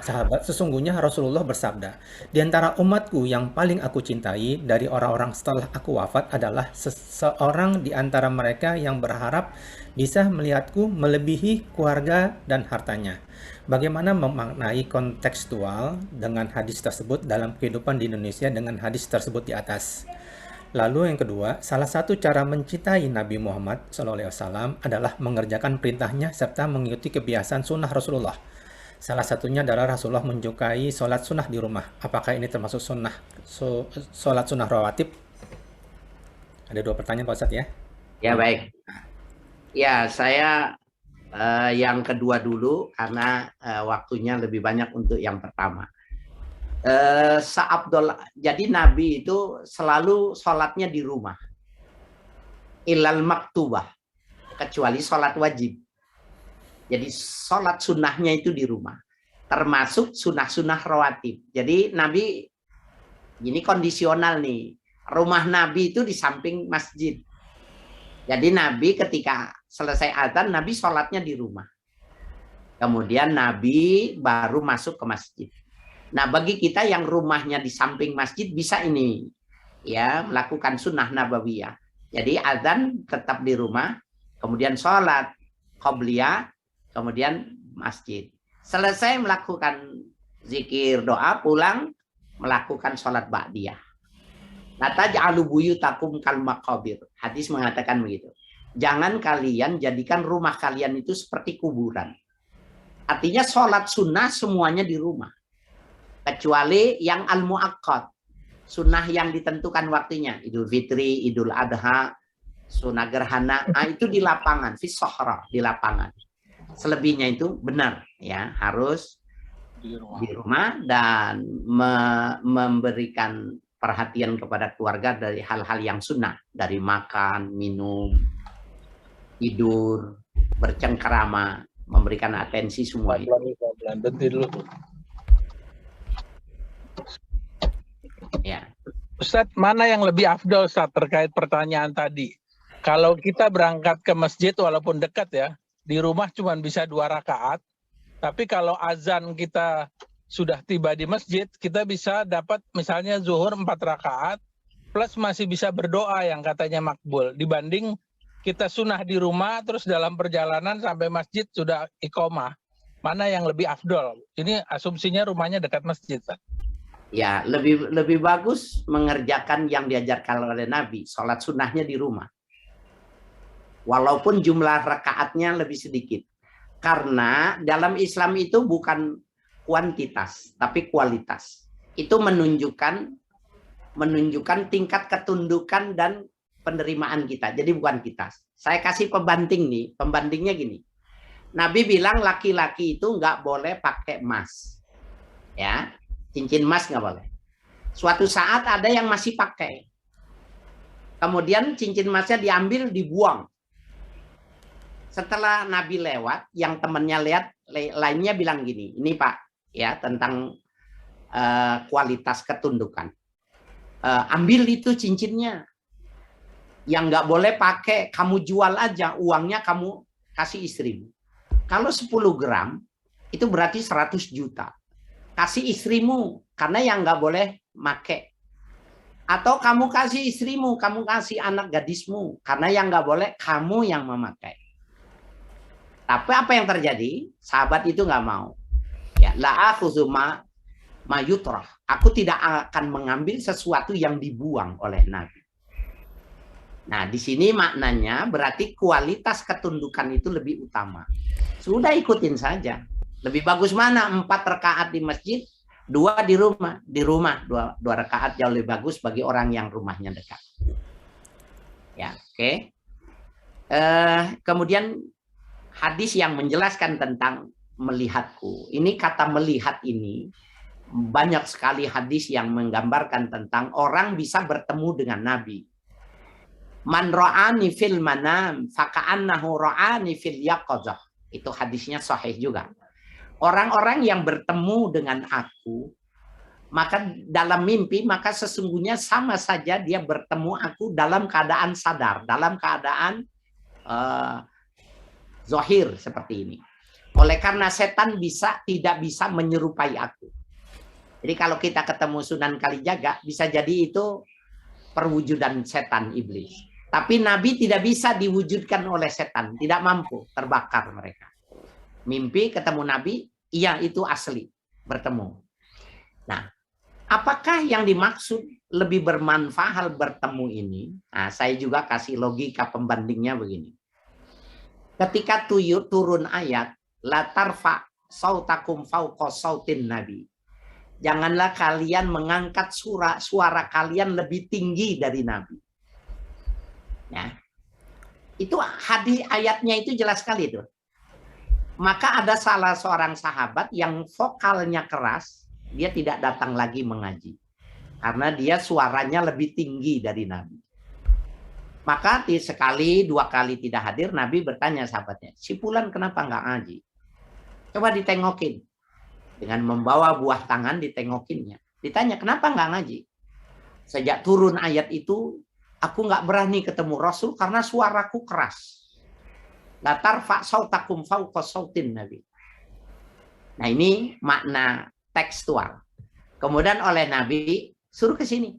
sahabat, sesungguhnya Rasulullah bersabda, di antara umatku yang paling aku cintai dari orang-orang setelah aku wafat adalah seseorang di antara mereka yang berharap bisa melihatku melebihi keluarga dan hartanya. Bagaimana memaknai kontekstual dengan hadis tersebut dalam kehidupan di Indonesia dengan hadis tersebut di atas? Lalu yang kedua, salah satu cara mencintai Nabi Muhammad SAW adalah mengerjakan perintahnya serta mengikuti kebiasaan sunnah Rasulullah. Salah satunya adalah Rasulullah menyukai sholat sunnah di rumah. Apakah ini termasuk sholat sunnah rawatib? Ada 2 pertanyaan Pak Ustadz ya. Ya baik. Ya saya yang kedua dulu karena waktunya lebih banyak untuk yang pertama. Jadi Nabi itu selalu sholatnya di rumah. Ilal maktubah, kecuali sholat wajib. Jadi sholat sunnahnya itu di rumah, termasuk sunnah-sunnah rawatib. Jadi Nabi ini kondisional nih. Rumah Nabi itu di samping masjid. Jadi Nabi ketika selesai azan, Nabi sholatnya di rumah. Kemudian Nabi baru masuk ke masjid. Nah, bagi kita yang rumahnya di samping masjid bisa ini ya melakukan sunnah nabawiyah. Jadi azan tetap di rumah, kemudian sholat qobliyah, kemudian masjid. Selesai melakukan zikir doa, pulang melakukan sholat ba'diyah. La taj'alu buyutakum kal maqabir. Hadis mengatakan begitu. Jangan kalian jadikan rumah kalian itu seperti kuburan. Artinya sholat sunnah semuanya di rumah. Kecuali yang al-mu'aqqad. Sunnah yang ditentukan waktunya. Idul Fitri, Idul Adha, sunnah gerhana. Itu di lapangan. Fi sohra, di lapangan. Selebihnya itu benar. Ya, harus di rumah dan memberikan perhatian kepada keluarga dari hal-hal yang sunnah, dari makan, minum, tidur, bercengkerama, memberikan atensi semua itu. Ya. Ustadz, mana yang lebih afdol Ustadz terkait pertanyaan tadi? Kalau kita berangkat ke masjid walaupun dekat ya, di rumah cuma bisa 2 rakaat, tapi kalau azan kita sudah tiba di masjid, kita bisa dapat misalnya zuhur 4 rakaat, plus masih bisa berdoa yang katanya makbul, dibanding kita sunnah di rumah, terus dalam perjalanan sampai masjid sudah iqomah. Mana yang lebih afdol? Ini asumsinya rumahnya dekat masjid, Pak. Ya, lebih bagus mengerjakan yang diajarkan oleh Nabi, sholat sunnahnya di rumah. Walaupun jumlah rakaatnya lebih sedikit. Karena dalam Islam itu bukan kuantitas, tapi kualitas. Itu menunjukkan tingkat ketundukan dan penerimaan kita. Jadi bukan kita. Saya kasih pembanding nih. Pembandingnya gini. Nabi bilang laki-laki itu nggak boleh pakai emas. Ya, cincin emas nggak boleh. Suatu saat ada yang masih pakai. Kemudian cincin emasnya diambil, dibuang. Setelah Nabi lewat, yang temannya lihat, lainnya bilang gini, ini Pak, ya tentang kualitas ketundukan. Ambil itu cincinnya. Yang nggak boleh pakai, kamu jual aja, uangnya kamu kasih istrimu. Kalau 10 gram, itu berarti 100 juta. Kasih istrimu, karena yang nggak boleh make. Atau kamu kasih istrimu, kamu kasih anak gadismu, karena yang nggak boleh, kamu yang memakai. Tapi apa yang terjadi? Sahabat itu nggak mau. Ya, la akhudzu ma yutrah. Aku tidak akan mengambil sesuatu yang dibuang oleh Nabi. Nah, di sini maknanya berarti kualitas ketundukan itu lebih utama. Sudah ikutin saja. Lebih bagus mana? 4 rakaat di masjid, 2 di rumah. Di rumah 2 rakaat jauh lebih bagus bagi orang yang rumahnya dekat. Ya, oke. Kemudian hadis yang menjelaskan tentang melihatku. Ini kata melihat ini banyak sekali hadis yang menggambarkan tentang orang bisa bertemu dengan Nabi. Man ra'ani fil manam faka'annahu ra'ani fil yaqazah. Itu hadisnya sahih juga. Orang-orang yang bertemu dengan aku, maka dalam mimpi, maka sesungguhnya sama saja dia bertemu aku dalam keadaan sadar, dalam keadaan zahir seperti ini. Oleh karena setan tidak bisa menyerupai aku. Jadi kalau kita ketemu Sunan Kalijaga, bisa jadi itu perwujudan setan iblis. Tapi Nabi tidak bisa diwujudkan oleh setan, tidak mampu, terbakar mereka. Mimpi ketemu Nabi, iya itu asli, bertemu. Nah, apakah yang dimaksud lebih bermanfaat bertemu ini? Nah, saya juga kasih logika pembandingnya begini. Ketika turun ayat, la tarfa sautakum fauqa sautin nabi. Janganlah kalian mengangkat suara kalian lebih tinggi dari Nabi. Ya. Itu hadis ayatnya itu jelas sekali itu. Maka ada salah seorang sahabat yang vokalnya keras, dia tidak datang lagi mengaji. Karena dia suaranya lebih tinggi dari Nabi. Maka sekali, 2 kali tidak hadir, Nabi bertanya sahabatnya, si Fulan kenapa nggak ngaji? Coba ditengokin. Dengan membawa buah tangan ditengokinnya. Ditanya, kenapa nggak ngaji? Sejak turun ayat itu, Aku nggak berani ketemu Rasul karena suaraku keras. La tarfa sautakum fauqa sautin Nabi. Nah, ini makna tekstual. Kemudian oleh Nabi suruh ke sini.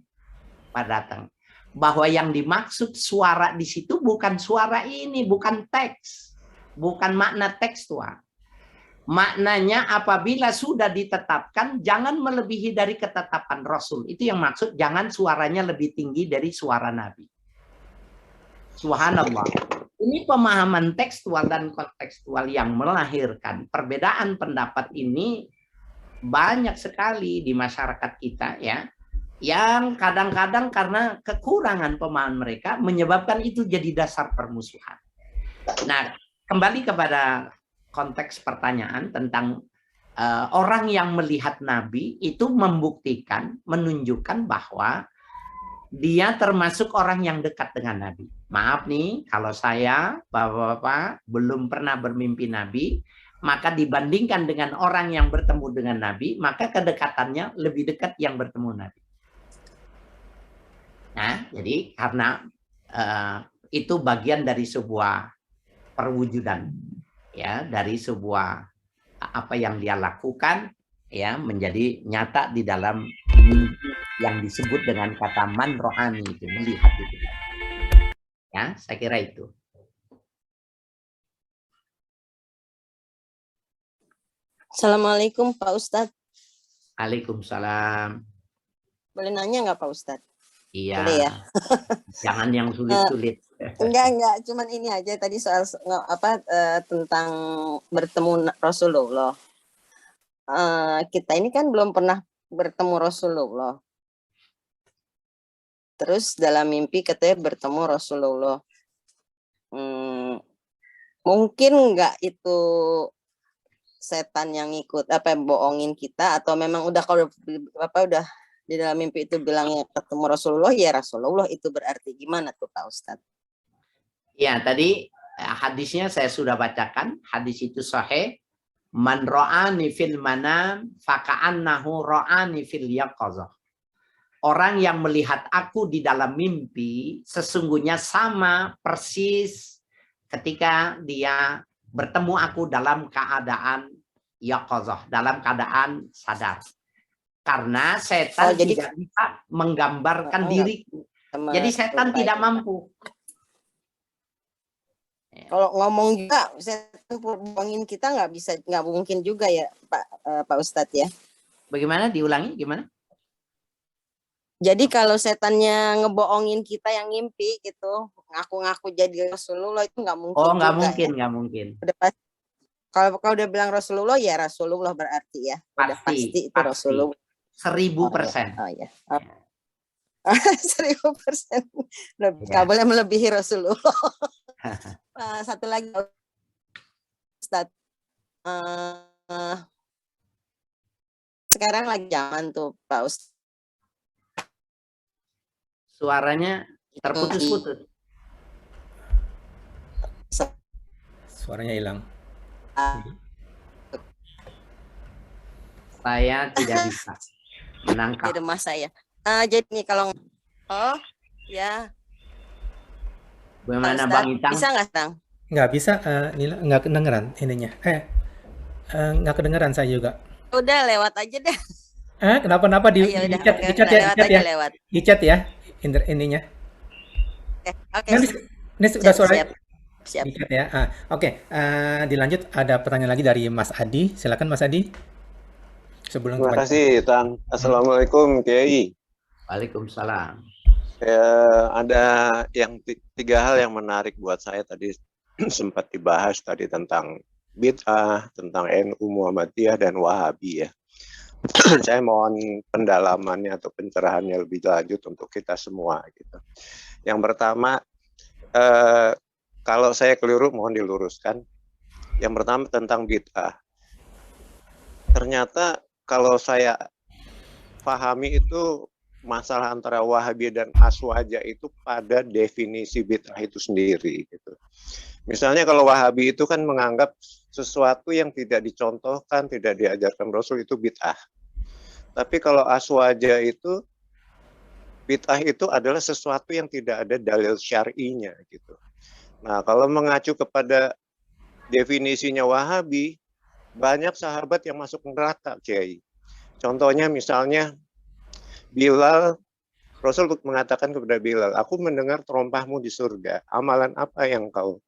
Pada datang. Bahwa yang dimaksud suara di situ bukan suara ini, bukan teks. Bukan makna tekstual. Maknanya apabila sudah ditetapkan, jangan melebihi dari ketetapan Rasul. Itu yang maksud, jangan suaranya lebih tinggi dari suara Nabi. Subhanallah. Ini pemahaman tekstual dan kontekstual yang melahirkan perbedaan pendapat ini banyak sekali di masyarakat kita, ya, yang kadang-kadang karena kekurangan pemahaman mereka menyebabkan itu jadi dasar permusuhan. Nah, kembali kepada konteks pertanyaan tentang orang yang melihat Nabi itu membuktikan, menunjukkan bahwa dia termasuk orang yang dekat dengan Nabi. Maaf nih, kalau saya, Bapak-bapak, belum pernah bermimpi Nabi, maka dibandingkan dengan orang yang bertemu dengan Nabi, maka kedekatannya lebih dekat yang bertemu Nabi. Nah, jadi karena itu bagian dari sebuah perwujudan, ya, dari sebuah apa yang dia lakukan, ya, menjadi nyata di dalam mimpi yang disebut dengan kata man ro'ani, itu melihat itu. Ya, saya kira itu. Assalamualaikum Pak Ustadz. Waalaikumsalam. Boleh nanya nggak Pak Ustadz? Iya. Boleh ya? Jangan yang sulit-sulit. Enggak, cuman ini aja tadi soal tentang bertemu Rasulullah. Kita ini kan belum pernah bertemu Rasulullah. Terus dalam mimpi katanya bertemu Rasulullah. Mungkin nggak itu setan yang ngikut bohongin kita, atau memang udah kalau udah di dalam mimpi itu bilangnya ketemu Rasulullah, ya Rasulullah itu berarti gimana tuh Pak Ustadz? Ya, tadi hadisnya saya sudah bacakan. Hadis itu sahih. Man ra'ani fil manam faka'annahu ra'ani fil yaqazah. Orang yang melihat aku di dalam mimpi sesungguhnya sama persis ketika dia bertemu aku dalam keadaan yaqazah, dalam keadaan sadar. Karena setan tidak bisa menggambarkan diriku. Jadi setan tidak mampu. Kalau ngomong juga, setan bohongin kita nggak mungkin juga ya Pak Ustadz ya. Bagaimana? Diulangi gimana? Jadi kalau setannya ngebohongin kita yang ngimpi gitu, ngaku-ngaku jadi Rasulullah itu nggak mungkin. Oh, nggak mungkin, ya? Nggak mungkin. Kalau udah bilang Rasulullah, ya Rasulullah berarti ya. Udah pasti itu Rasulullah. 1000%. Oh ya. 1000%. Nggak boleh melebihi Rasulullah. Satu lagi, Ustaz. Sekarang lagi zaman tuh Pak Ustaz. Suaranya terputus-putus. Suaranya hilang. Saya tidak bisa menangkap. Di rumah saya. Jadi nih kalau ya. Bagaimana Bang Itang? Bisa nggak, Bang? Nggak bisa, Nila, nggak kedengeran ininya. Nggak kedengeran saya juga. Udah lewat aja deh. Kenapa di chat ya. Lewat. Di chat ya ininya. Oke. Ini sudah suara. Siap. Di chat ya. Oke. Dilanjut, ada pertanyaan lagi dari Mas Adi. Silakan Mas Adi. Terima kasih, Tang. Assalamualaikum, Kiai. Waalaikumsalam. Ada yang 3 hal yang menarik buat saya tadi sempat dibahas tadi tentang bid'ah, tentang NU Muhammadiyah dan Wahabi ya. Saya mohon pendalamannya atau pencerahannya lebih lanjut untuk kita semua gitu. Yang pertama, kalau saya keliru mohon diluruskan. Yang pertama tentang bid'ah. Ternyata kalau saya pahami itu masalah antara Wahabi dan Aswaja itu pada definisi bid'ah itu sendiri gitu. Misalnya kalau Wahabi itu kan menganggap sesuatu yang tidak dicontohkan, tidak diajarkan Rasul itu bid'ah. Tapi kalau Aswaja itu bid'ah itu adalah sesuatu yang tidak ada dalil syar'inya gitu. Nah, kalau mengacu kepada definisinya Wahabi, banyak sahabat yang masuk neraka, Kiai. Contohnya misalnya Bilal, Rasul mengatakan kepada Bilal, aku mendengar terompahmu di surga. Amalan apa yang kau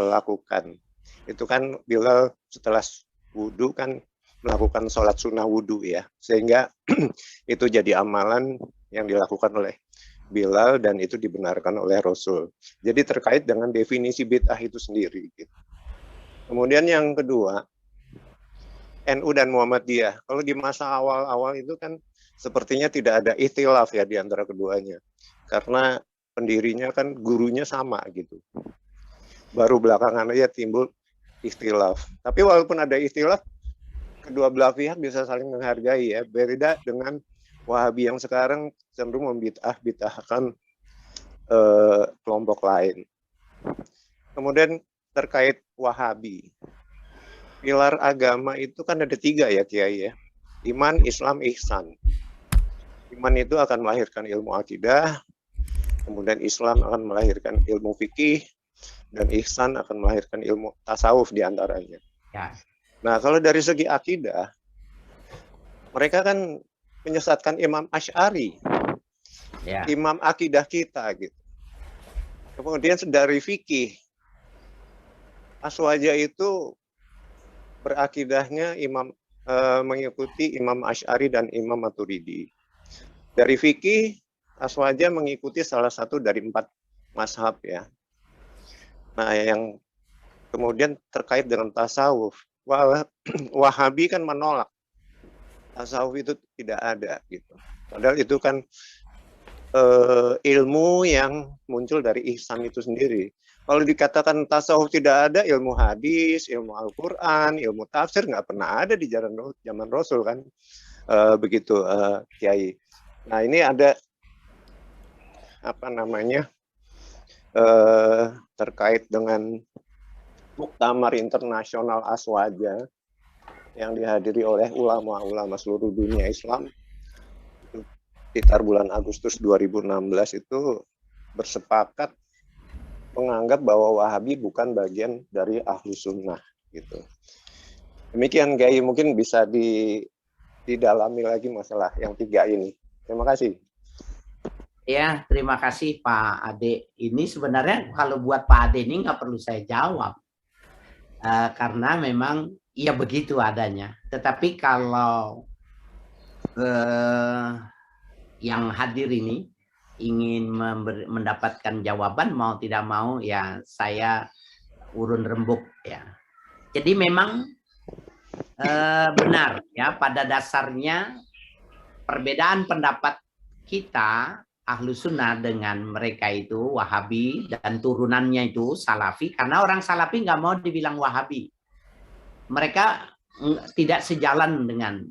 lakukan? Itu kan Bilal setelah wudhu kan melakukan sholat sunnah wudhu ya. Sehingga itu jadi amalan yang dilakukan oleh Bilal dan itu dibenarkan oleh Rasul. Jadi terkait dengan definisi bid'ah itu sendiri. Gitu. Kemudian yang kedua, NU dan Muhammadiyah. Kalau di masa awal-awal itu kan sepertinya tidak ada ikhtilaf ya di antara keduanya. Karena pendirinya kan gurunya sama gitu. Baru belakangan aja timbul ikhtilaf. Tapi walaupun ada ikhtilaf, kedua belah pihak bisa saling menghargai ya. Beda dengan Wahabi yang sekarang cenderung membid'ahkan kelompok lain. Kemudian terkait Wahabi. Pilar agama itu kan ada 3 ya Kiai ya. Iman, Islam, Ihsan. Iman itu akan melahirkan ilmu akidah, kemudian Islam akan melahirkan ilmu fikih, dan Ihsan akan melahirkan ilmu tasawuf diantaranya. Ya. Nah kalau dari segi akidah, mereka kan menyesatkan Imam Asy'ari, Ya. imam akidah kita gitu. Kemudian dari fikih, Aswaja itu berakidahnya mengikuti Imam Asy'ari dan Imam Maturidi. Dari fikih, Aswaja mengikuti salah satu dari 4 mazhab ya. Nah, yang kemudian terkait dengan tasawuf, Wahabi kan menolak tasawuf itu tidak ada gitu. Padahal itu kan ilmu yang muncul dari ihsan itu sendiri. Kalau dikatakan tasawuf tidak ada, ilmu hadis, ilmu Al-Quran, ilmu tafsir nggak pernah ada di zaman Rasul kan, begitu Kiai. Nah ini ada apa namanya terkait dengan Muktamar Internasional Aswaja yang dihadiri oleh ulama-ulama seluruh dunia Islam sekitar bulan Agustus 2016 itu bersepakat menganggap bahwa Wahabi bukan bagian dari Ahlus Sunnah gitu. Demikian Kiai, mungkin bisa didalami lagi masalah yang 3 ini. Terima kasih. Ya, terima kasih Pak Ade. Ini sebenarnya kalau buat Pak Ade ini nggak perlu saya jawab. Karena memang ya begitu adanya. Tetapi kalau yang hadir ini ingin mendapatkan jawaban, mau tidak mau ya saya urun rembuk ya. Jadi memang benar ya, pada dasarnya perbedaan pendapat kita Ahlus Sunnah dengan mereka itu Wahabi dan turunannya itu Salafi, karena orang Salafi nggak mau dibilang Wahabi. Mereka tidak sejalan dengan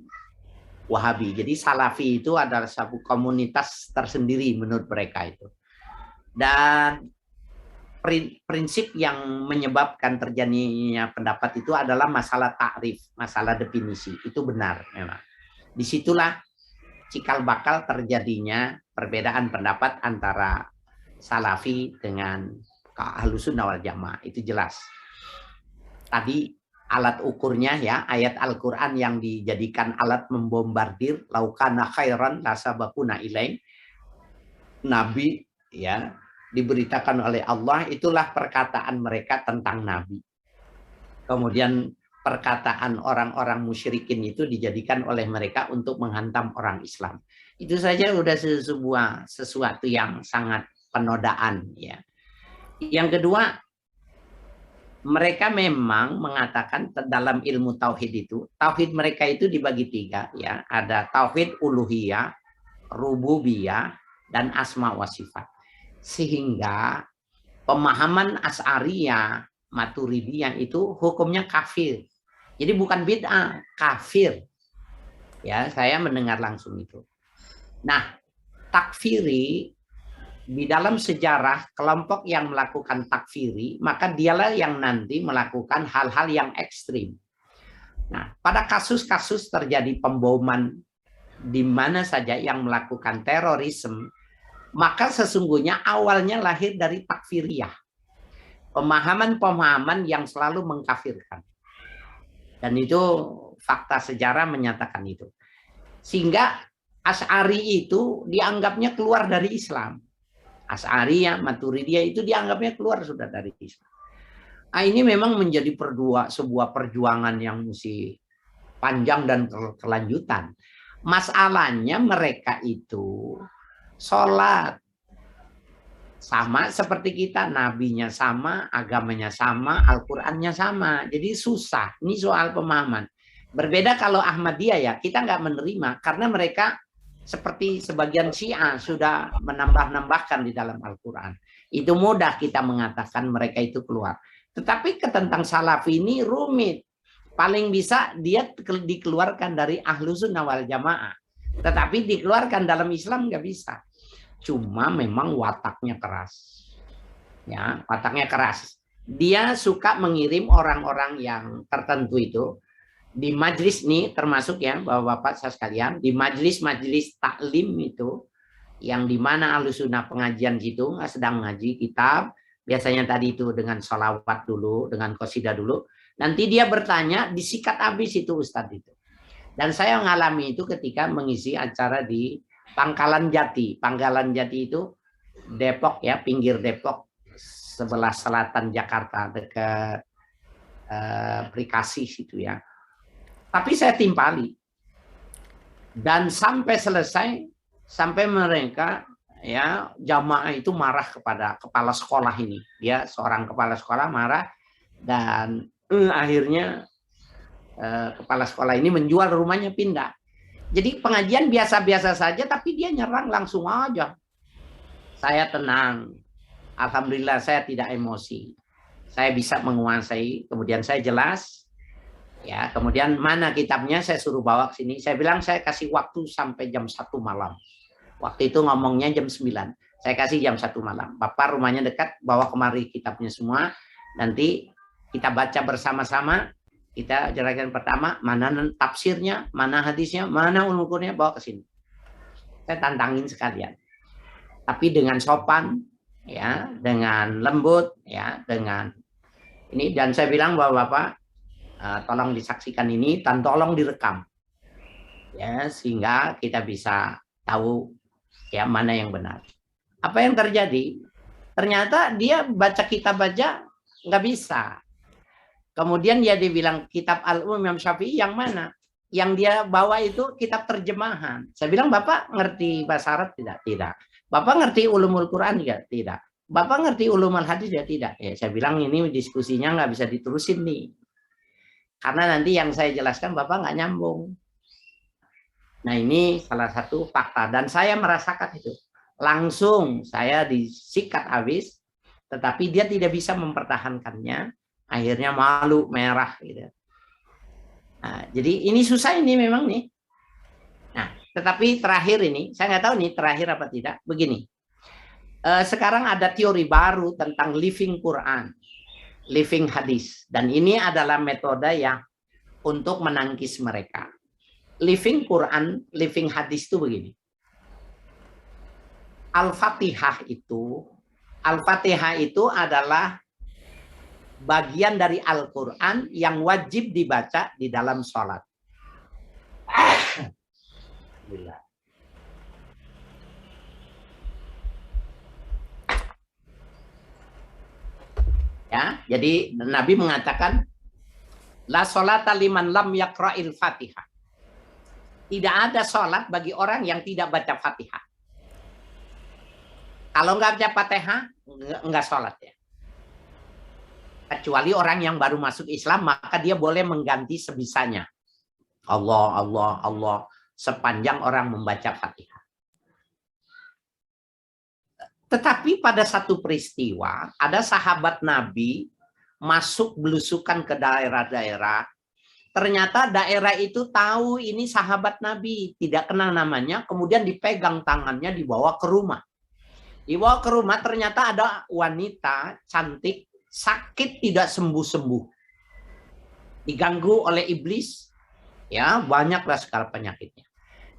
Wahabi. Jadi Salafi itu adalah satu komunitas tersendiri menurut mereka itu. Dan prinsip yang menyebabkan terjadinya pendapat itu adalah masalah takrif, masalah definisi. Itu benar memang. Disitulah cikal bakal terjadinya perbedaan pendapat antara Salafi dengan Ahlus Sunnah wal Jamaah. Itu jelas. Tadi alat ukurnya ya, ayat Al-Quran yang dijadikan alat membombardir, laukana khairan lasabakuna ilaih. Nabi ya diberitakan oleh Allah, itulah perkataan mereka tentang Nabi. Kemudian perkataan orang-orang musyrikin itu dijadikan oleh mereka untuk menghantam orang Islam. Itu saja sudah sesuatu yang sangat penodaan ya. Yang kedua, mereka memang mengatakan dalam ilmu tauhid itu, tauhid mereka itu dibagi 3 ya. Ada tauhid uluhiyah, rububiyah, dan asma wa sifat. Sehingga pemahaman Asy'ariyah, Maturidiyah itu hukumnya kafir. Jadi bukan bid'ah, kafir. Ya, saya mendengar langsung itu. Nah, takfiri di dalam sejarah kelompok yang melakukan takfiri, maka dialah yang nanti melakukan hal-hal yang ekstrim. Nah, pada kasus-kasus terjadi pemboman di mana saja yang melakukan terorisme, maka sesungguhnya awalnya lahir dari takfiriyah. Pemahaman-pemahaman yang selalu mengkafirkan. Dan itu fakta sejarah menyatakan itu. Sehingga Asy'ari itu dianggapnya keluar dari Islam. Asy'ariyah, Maturidiyah itu dianggapnya keluar sudah dari Islam. Nah, ini memang menjadi sebuah perjuangan yang mesti panjang dan berkelanjutan. Masalahnya mereka itu sholat sama seperti kita, nabinya sama, agamanya sama, Al-Qur'annya sama. Jadi susah. Ini soal pemahaman. Berbeda kalau Ahmadiyah ya, kita nggak menerima karena mereka seperti sebagian Syiah sudah menambah-nambahkan di dalam Al-Quran. Itu mudah kita mengatakan mereka itu keluar. Tetapi tentang Salafi ini rumit. Paling bisa dia dikeluarkan dari Ahlus Sunnah wal Jamaah. Tetapi dikeluarkan dalam Islam nggak bisa. Cuma memang wataknya keras. Ya, wataknya keras. Dia suka mengirim orang-orang yang tertentu itu di majelis nih, termasuk ya Bapak-bapak sekalian, di majelis-majelis taklim itu yang dimana Ahlus Sunnah pengajian gitu sedang ngaji kitab, biasanya tadi itu dengan sholawat dulu, dengan qasidah dulu, nanti dia bertanya disikat habis itu Ustadz itu. Dan saya mengalami itu ketika mengisi acara di Pangkalan Jati. Pangkalan Jati itu Depok ya, pinggir Depok, sebelah selatan Jakarta, dekat Prikasih itu ya. Tapi saya timpali. Dan sampai selesai, sampai mereka ya jamaah itu marah kepada kepala sekolah ini. Dia seorang kepala sekolah marah dan akhirnya kepala sekolah ini menjual rumahnya, pindah. Jadi pengajian biasa-biasa saja tapi dia nyerang langsung aja. Saya tenang. Alhamdulillah saya tidak emosi. Saya bisa menguasai, kemudian saya jelas. Ya, kemudian mana kitabnya saya suruh bawa ke sini. Saya bilang saya kasih waktu sampai jam 1 malam. Waktu itu ngomongnya jam 9. Saya kasih jam 1 malam. Bapak rumahnya dekat, bawa kemari kitabnya semua. Nanti kita baca bersama-sama. Kita jelaskan pertama, mana tafsirnya, mana hadisnya, mana ulumnya, bawa ke sini. Saya tantangin sekalian. Tapi dengan sopan, ya, dengan lembut, ya, dengan ini. Dan saya bilang bahwa Bapak, tolong disaksikan ini dan tolong direkam ya sehingga kita bisa tahu ya mana yang benar. Apa yang terjadi? Ternyata dia baca kitab aja nggak bisa. Kemudian dia dibilang kitab Al-Umm Imam Syafi'i yang mana? Yang dia bawa itu kitab terjemahan. Saya bilang, Bapak ngerti bahasa Arab tidak? Tidak. Bapak ngerti ulumul Quran juga? Tidak. Bapak ngerti ulumul hadis juga? Tidak. Ya, saya bilang ini diskusinya nggak bisa diterusin nih. Karena nanti yang saya jelaskan Bapak nggak nyambung. Nah ini salah satu fakta. Dan saya merasakan itu. Langsung saya disikat habis. Tetapi dia tidak bisa mempertahankannya. Akhirnya malu, merah. Gitu. Nah, jadi ini susah ini memang nih. Nah, tetapi terakhir ini. Saya nggak tahu nih terakhir apa tidak. Begini. Sekarang ada teori baru tentang living Quran. Living hadis, dan ini adalah metode yang untuk menangkis mereka. Living Quran, living hadis itu begini. Al-Fatihah itu adalah bagian dari Al-Quran yang wajib dibaca di dalam sholat. Alhamdulillah. Ya, jadi Nabi mengatakan la sholata liman lam yaqra'il Fatihah. Tidak ada sholat bagi orang yang tidak baca Fatihah. Kalau nggak baca Fatihah, nggak sholat ya. Kecuali orang yang baru masuk Islam, maka dia boleh mengganti sebisanya. Allah, Allah, Allah, sepanjang orang membaca Fatihah. Tetapi pada satu peristiwa, ada sahabat Nabi masuk belusukan ke daerah-daerah. Ternyata daerah itu tahu ini sahabat Nabi, tidak kenal namanya, kemudian dipegang tangannya, dibawa ke rumah. Dibawa ke rumah, ternyata ada wanita cantik, sakit tidak sembuh-sembuh. Diganggu oleh iblis, ya banyaklah segala penyakitnya.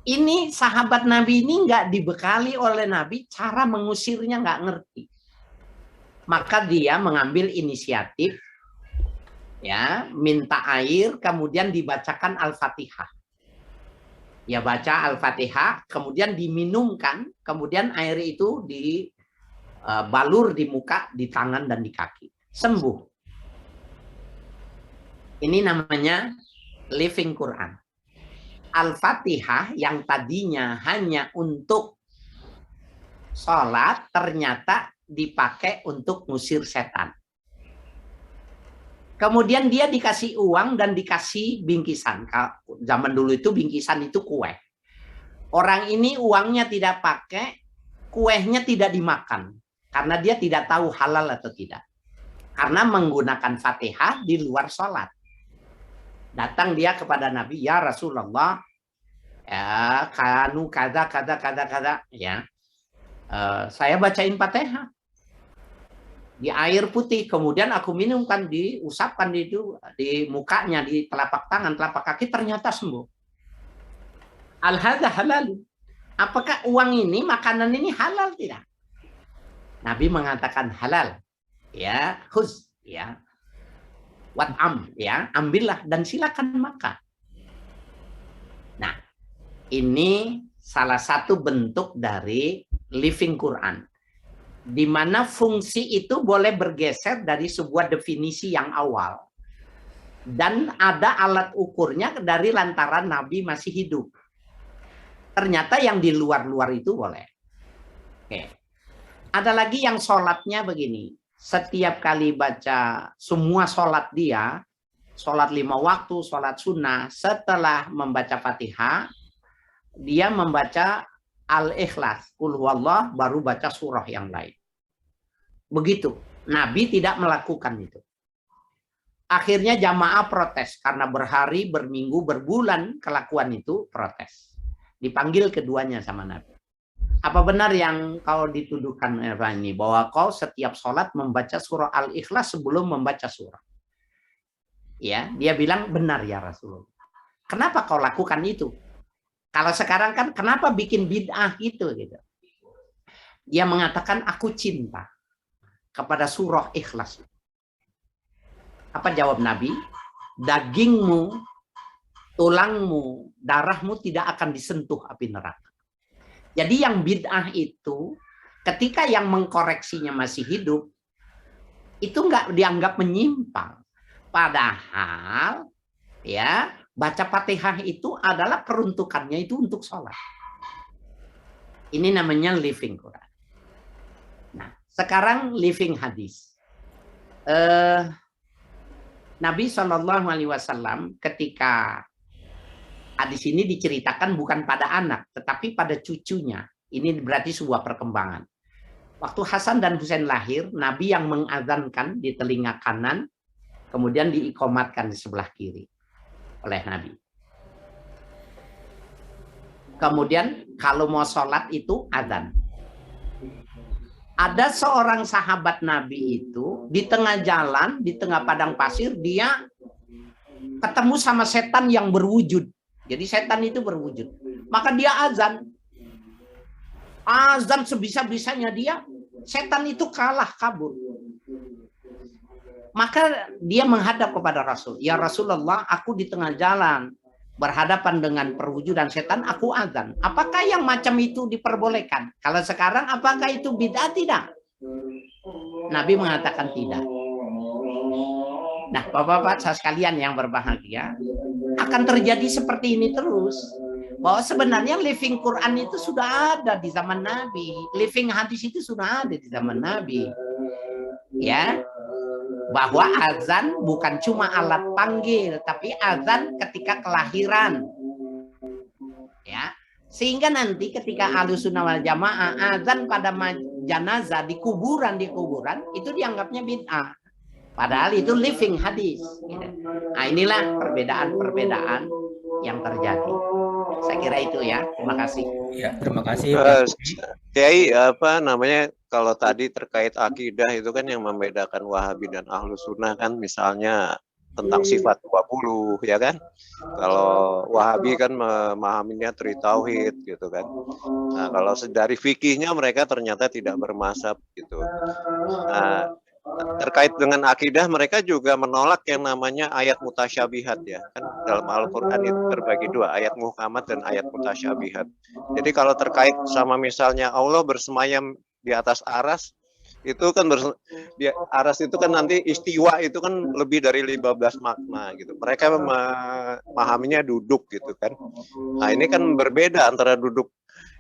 ini sahabat Nabi ini nggak dibekali oleh Nabi, cara mengusirnya nggak ngerti. Maka dia mengambil inisiatif, ya, minta air, kemudian dibacakan Al-Fatihah. Ya, baca Al-Fatihah, kemudian diminumkan, kemudian air itu dibalur di muka, di tangan, dan di kaki. Sembuh. Ini namanya living Quran. Al-Fatihah yang tadinya hanya untuk sholat, ternyata dipakai untuk ngusir setan. Kemudian dia dikasih uang dan dikasih bingkisan. Zaman dulu itu bingkisan itu kue. Orang ini uangnya tidak pakai, kuehnya tidak dimakan. Karena dia tidak tahu halal atau tidak. Karena menggunakan Fatihah di luar sholat. Datang dia kepada Nabi, ya Rasulullah, ya kanu kada, ya. Saya bacain Fatihah di air putih, kemudian aku minumkan, diusapkan di mukanya, di telapak tangan, telapak kaki, ternyata sembuh. Al-hadha halal. Apakah uang ini, makanan ini halal tidak? Nabi mengatakan halal. Ya, khuz, ya. Wat'am, ya, ambillah dan silakan makan. Nah, ini salah satu bentuk dari living Quran, di mana fungsi itu boleh bergeser dari sebuah definisi yang awal, dan ada alat ukurnya dari lantaran Nabi masih hidup. Ternyata yang di luar-luar itu boleh. Oke. Ada lagi yang sholatnya begini. Setiap kali baca, semua sholat dia, sholat 5 waktu, sholat sunnah, setelah membaca Fatihah, dia membaca Al-Ikhlas, Qul huwallah, baru baca surah yang lain. Begitu. Nabi tidak melakukan itu. Akhirnya jamaah protes, karena berhari, berminggu, berbulan kelakuan itu, protes. Dipanggil keduanya sama Nabi. Apa benar yang kau dituduhkan ini, bahwa kau setiap sholat membaca surah Al-Ikhlas sebelum membaca surah? Ya, dia bilang benar ya Rasulullah. Kenapa kau lakukan itu? Kalau sekarang kan kenapa bikin bid'ah gitu? Dia mengatakan aku cinta kepada surah Ikhlas. Apa jawab Nabi? Dagingmu, tulangmu, darahmu tidak akan disentuh api neraka. Jadi yang bid'ah itu, ketika yang mengkoreksinya masih hidup, itu nggak dianggap menyimpang. Padahal, ya, baca Fatihah itu adalah peruntukannya itu untuk sholat. Ini namanya living Quran. Nah, sekarang living hadis. Nabi SAW ketika hadis ini diceritakan bukan pada anak, tetapi pada cucunya. Ini berarti sebuah perkembangan. Waktu Hasan dan Husain lahir, Nabi yang mengadzankan di telinga kanan, kemudian diikomatkan di sebelah kiri oleh Nabi. Kemudian kalau mau sholat itu adzan. Ada seorang sahabat Nabi itu di tengah jalan, di tengah padang pasir, dia ketemu sama setan yang berwujud. Jadi setan itu berwujud. Maka dia azan. Azan sebisa-bisanya dia. Setan itu kalah, kabur. Maka dia menghadap kepada Rasul. Ya Rasulullah, aku di tengah jalan. Berhadapan dengan perwujudan setan, aku azan. Apakah yang macam itu diperbolehkan? Kalau sekarang, apakah itu bid'ah? Tidak. Nabi mengatakan tidak. Nah, Bapak-bapak sekalian yang berbahagia, akan terjadi seperti ini terus. Bahwa sebenarnya living Quran itu sudah ada di zaman Nabi. Living hadis itu sudah ada di zaman Nabi. Ya. Bahwa azan bukan cuma alat panggil, tapi azan ketika kelahiran. Ya. Sehingga nanti ketika Ahlussunnah wal Jamaah azan pada jenazah di kuburan itu dianggapnya bid'ah. Padahal itu living hadis. Nah, inilah perbedaan-perbedaan yang terjadi. Saya kira itu ya. Terima kasih. Ya, terima kasih. Kiai, apa namanya, kalau tadi terkait akidah itu kan yang membedakan Wahabi dan Ahlus Sunnah kan misalnya tentang sifat 20 ya kan. Kalau Wahabi kan memahaminya tri tauhid gitu kan. Nah, kalau dari fikihnya mereka ternyata tidak bermazhab gitu. Nah, terkait dengan akidah mereka juga menolak yang namanya ayat mutasyabihat ya kan, dalam Al-Qur'an itu terbagi dua, ayat muhkamat dan ayat mutasyabihat. Jadi kalau terkait sama misalnya Allah bersemayam di atas aras, itu kan di aras itu kan nanti istiwa itu kan lebih dari 15 makna gitu. Mereka memahaminya duduk gitu kan. Nah, ini kan berbeda antara duduk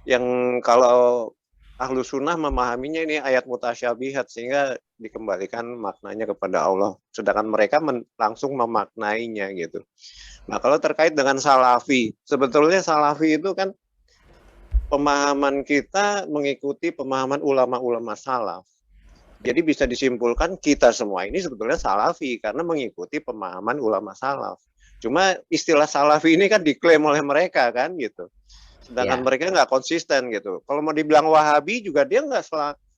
yang kalau ahlu sunnah memahaminya ini ayat mutasyabihat sehingga dikembalikan maknanya kepada Allah. Sedangkan mereka langsung memaknainya gitu. Nah, kalau terkait dengan salafi, sebetulnya salafi itu kan pemahaman kita mengikuti pemahaman ulama-ulama salaf. Jadi bisa disimpulkan kita semua ini sebetulnya salafi karena mengikuti pemahaman ulama salaf. Cuma istilah salafi ini kan diklaim oleh mereka kan gitu. Sedangkan mereka nggak konsisten gitu. Kalau mau dibilang Wahabi juga dia nggak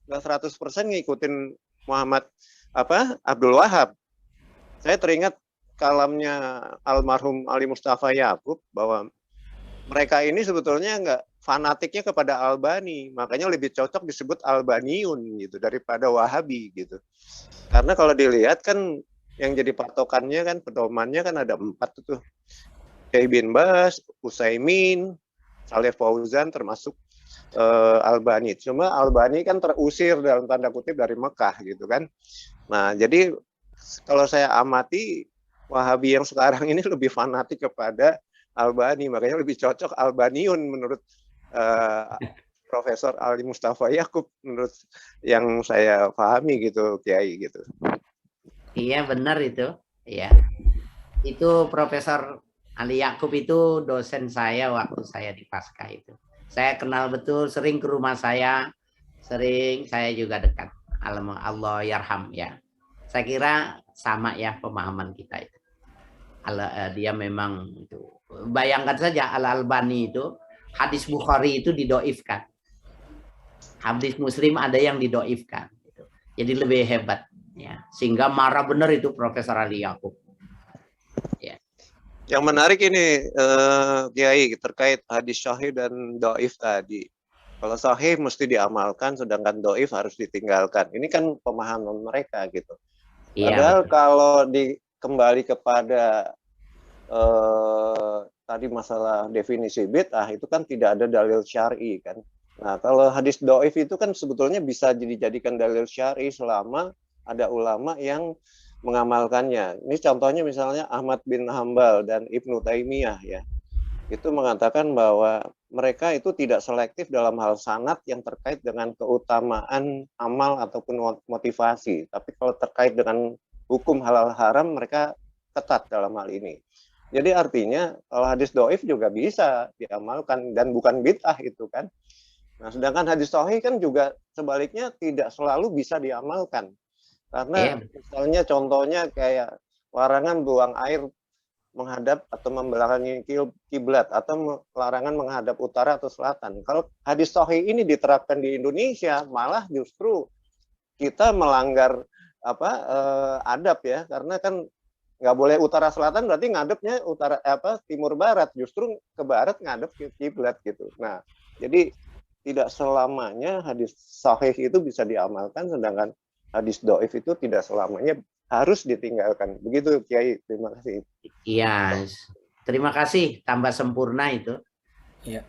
100% ngikutin Muhammad Abdul Wahab. Saya teringat kalamnya almarhum Ali Mustafa Yaqub bahwa mereka ini sebetulnya nggak fanatiknya kepada Albani, makanya lebih cocok disebut Albaniun gitu daripada Wahabi gitu. Karena kalau dilihat kan yang jadi patokannya kan pedomannya kan ada 4 tuh. Syekh bin Baz, Utsaimin, Saleh Fauzan termasuk Albani. Cuma Albani kan terusir dalam tanda kutip dari Mekah gitu kan. Nah, jadi kalau saya amati Wahabi yang sekarang ini lebih fanatik kepada Albani, makanya lebih cocok Albaniun menurut Profesor Ali Mustafa Yaqub menurut yang saya pahami gitu, Kiai gitu. Iya benar itu, ya. Itu Profesor Ali Yaqub itu dosen saya waktu saya di Pasca itu. Saya kenal betul, sering ke rumah saya juga dekat. Allah yarham ya. Saya kira sama ya pemahaman kita itu. Dia memang itu. Bayangkan saja Al-Albani itu hadis Bukhari itu didoifkan. Hadis Muslim ada yang didoifkan. Gitu. Jadi lebih hebat. Ya. Sehingga marah benar itu Profesor Ali Yaqub. Ya. Yang menarik ini, Kiai, terkait hadis sahih dan doif tadi. Kalau sahih mesti diamalkan, sedangkan doif harus ditinggalkan. Ini kan pemahaman mereka gitu. Padahal kalau kembali kepada tadi masalah definisi bid'ah itu kan tidak ada dalil syar'i kan. Nah, kalau hadis doif itu kan sebetulnya bisa dijadikan dalil syar'i selama ada ulama yang mengamalkannya. Ini contohnya misalnya Ahmad bin Hambal dan Ibnu Taimiyah ya. Itu mengatakan bahwa mereka itu tidak selektif dalam hal sanad yang terkait dengan keutamaan amal ataupun motivasi. Tapi kalau terkait dengan hukum halal haram mereka ketat dalam hal ini. Jadi artinya kalau hadis doif juga bisa diamalkan dan bukan bid'ah itu kan. Nah, sedangkan hadis sahih kan juga sebaliknya tidak selalu bisa diamalkan. Karena misalnya contohnya kayak larangan buang air menghadap atau membelakangi kiblat atau larangan menghadap utara atau selatan. Kalau hadis sahih ini diterapkan di Indonesia malah justru kita melanggar adab ya, karena kan nggak boleh utara selatan berarti ngadepnya timur barat, justru ke barat ngadep ke kiblat gitu. Nah, jadi tidak selamanya hadis sahih itu bisa diamalkan, sedangkan hadis doif itu tidak selamanya harus ditinggalkan. Begitu Kiai, terima kasih. Iya, terima kasih, tambah sempurna itu. Iya.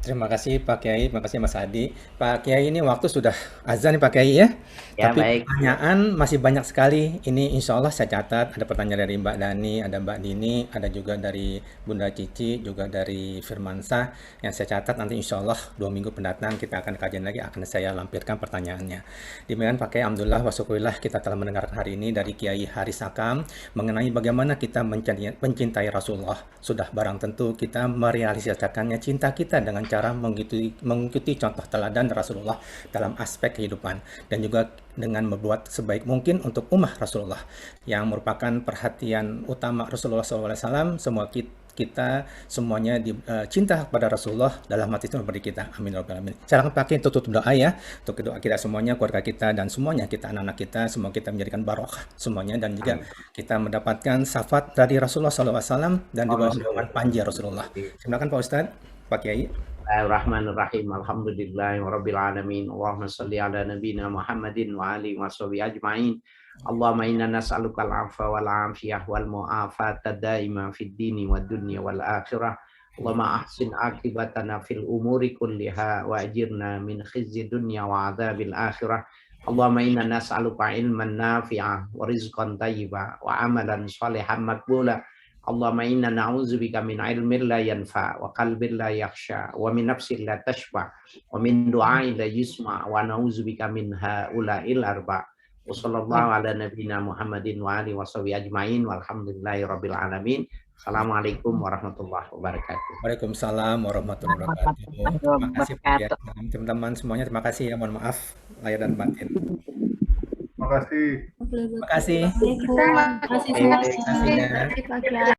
Terima kasih Pak Kiai, terima kasih Mas Adi. Pak Kiai, ini waktu sudah azan nih Pak Kiai ya. Ya, Tapi baik. pertanyaan masih banyak sekali. Ini insya Allah saya catat. Ada pertanyaan dari Mbak Dani, ada Mbak Dini, ada juga dari Bunda Cici, juga dari Firmansah. Yang saya catat nanti insya Allah 2 minggu pendatang kita akan kajian lagi, akan saya lampirkan pertanyaannya. Demikian Pak Kiai, alhamdulillah wa syukurillah kita telah mendengarkan hari ini dari Kiai Haris Sakam mengenai bagaimana kita mencintai Rasulullah. Sudah barang tentu kita merealisasikannya cinta kita dengan cara mengikuti contoh teladan Rasulullah dalam aspek kehidupan dan juga dengan berbuat sebaik mungkin untuk ummah Rasulullah yang merupakan perhatian utama Rasulullah SAW. Semua kita semuanya cinta kepada Rasulullah dalam hati itu memberi kita. Amin ya rabbal alamin. Silakan pakai tutup doa ya, untuk doa kita semuanya, keluarga kita dan semuanya kita, anak-anak kita, semua kita menjadikan barokah semuanya, dan juga kita mendapatkan syafaat dari Rasulullah SAW dan di bawah naungan panji Rasulullah. Silakan Pak Ustadz, Pak Kiai. Bismillahirrahmanirrahim. Alhamdulillahirabbil alamin. Allahumma shalli ala nabiyyina Muhammadin wa alihi washabihi ajmain. Allahumma inna nas'alukal afwa wal afiyah wal mu'afata daima fid dini wad dunya wal akhirah. Allahumma ahsin akibatana fil umuri kulliha wa ajirna min khizyi dunya wa adzabil akhirah. Allahumma inna nas'aluka ilman nafi'a wa rizqan thayyiba wa amalan shalihan maqbula. Allahumma inna na'udzubika min ilmin la yanfa wa qalbin la yakhsha wa min nafsin la tashba wa min du'ain la yusma wa na'udzubika min haula'il arba. Wa sallallahu ala nabiyyina Muhammadin wa alihi washabihi ajmain walhamdulillahi rabbil alamin. Assalamualaikum warahmatullahi wabarakatuh. Waalaikumsalam warahmatullahi wabarakatuh. Terima kasih Pak ya. Teman-teman semuanya, terima kasih ya. Mohon maaf lahir dan batin. Terima kasih. Terima kasih. Terima kasih. Terima kasih ya.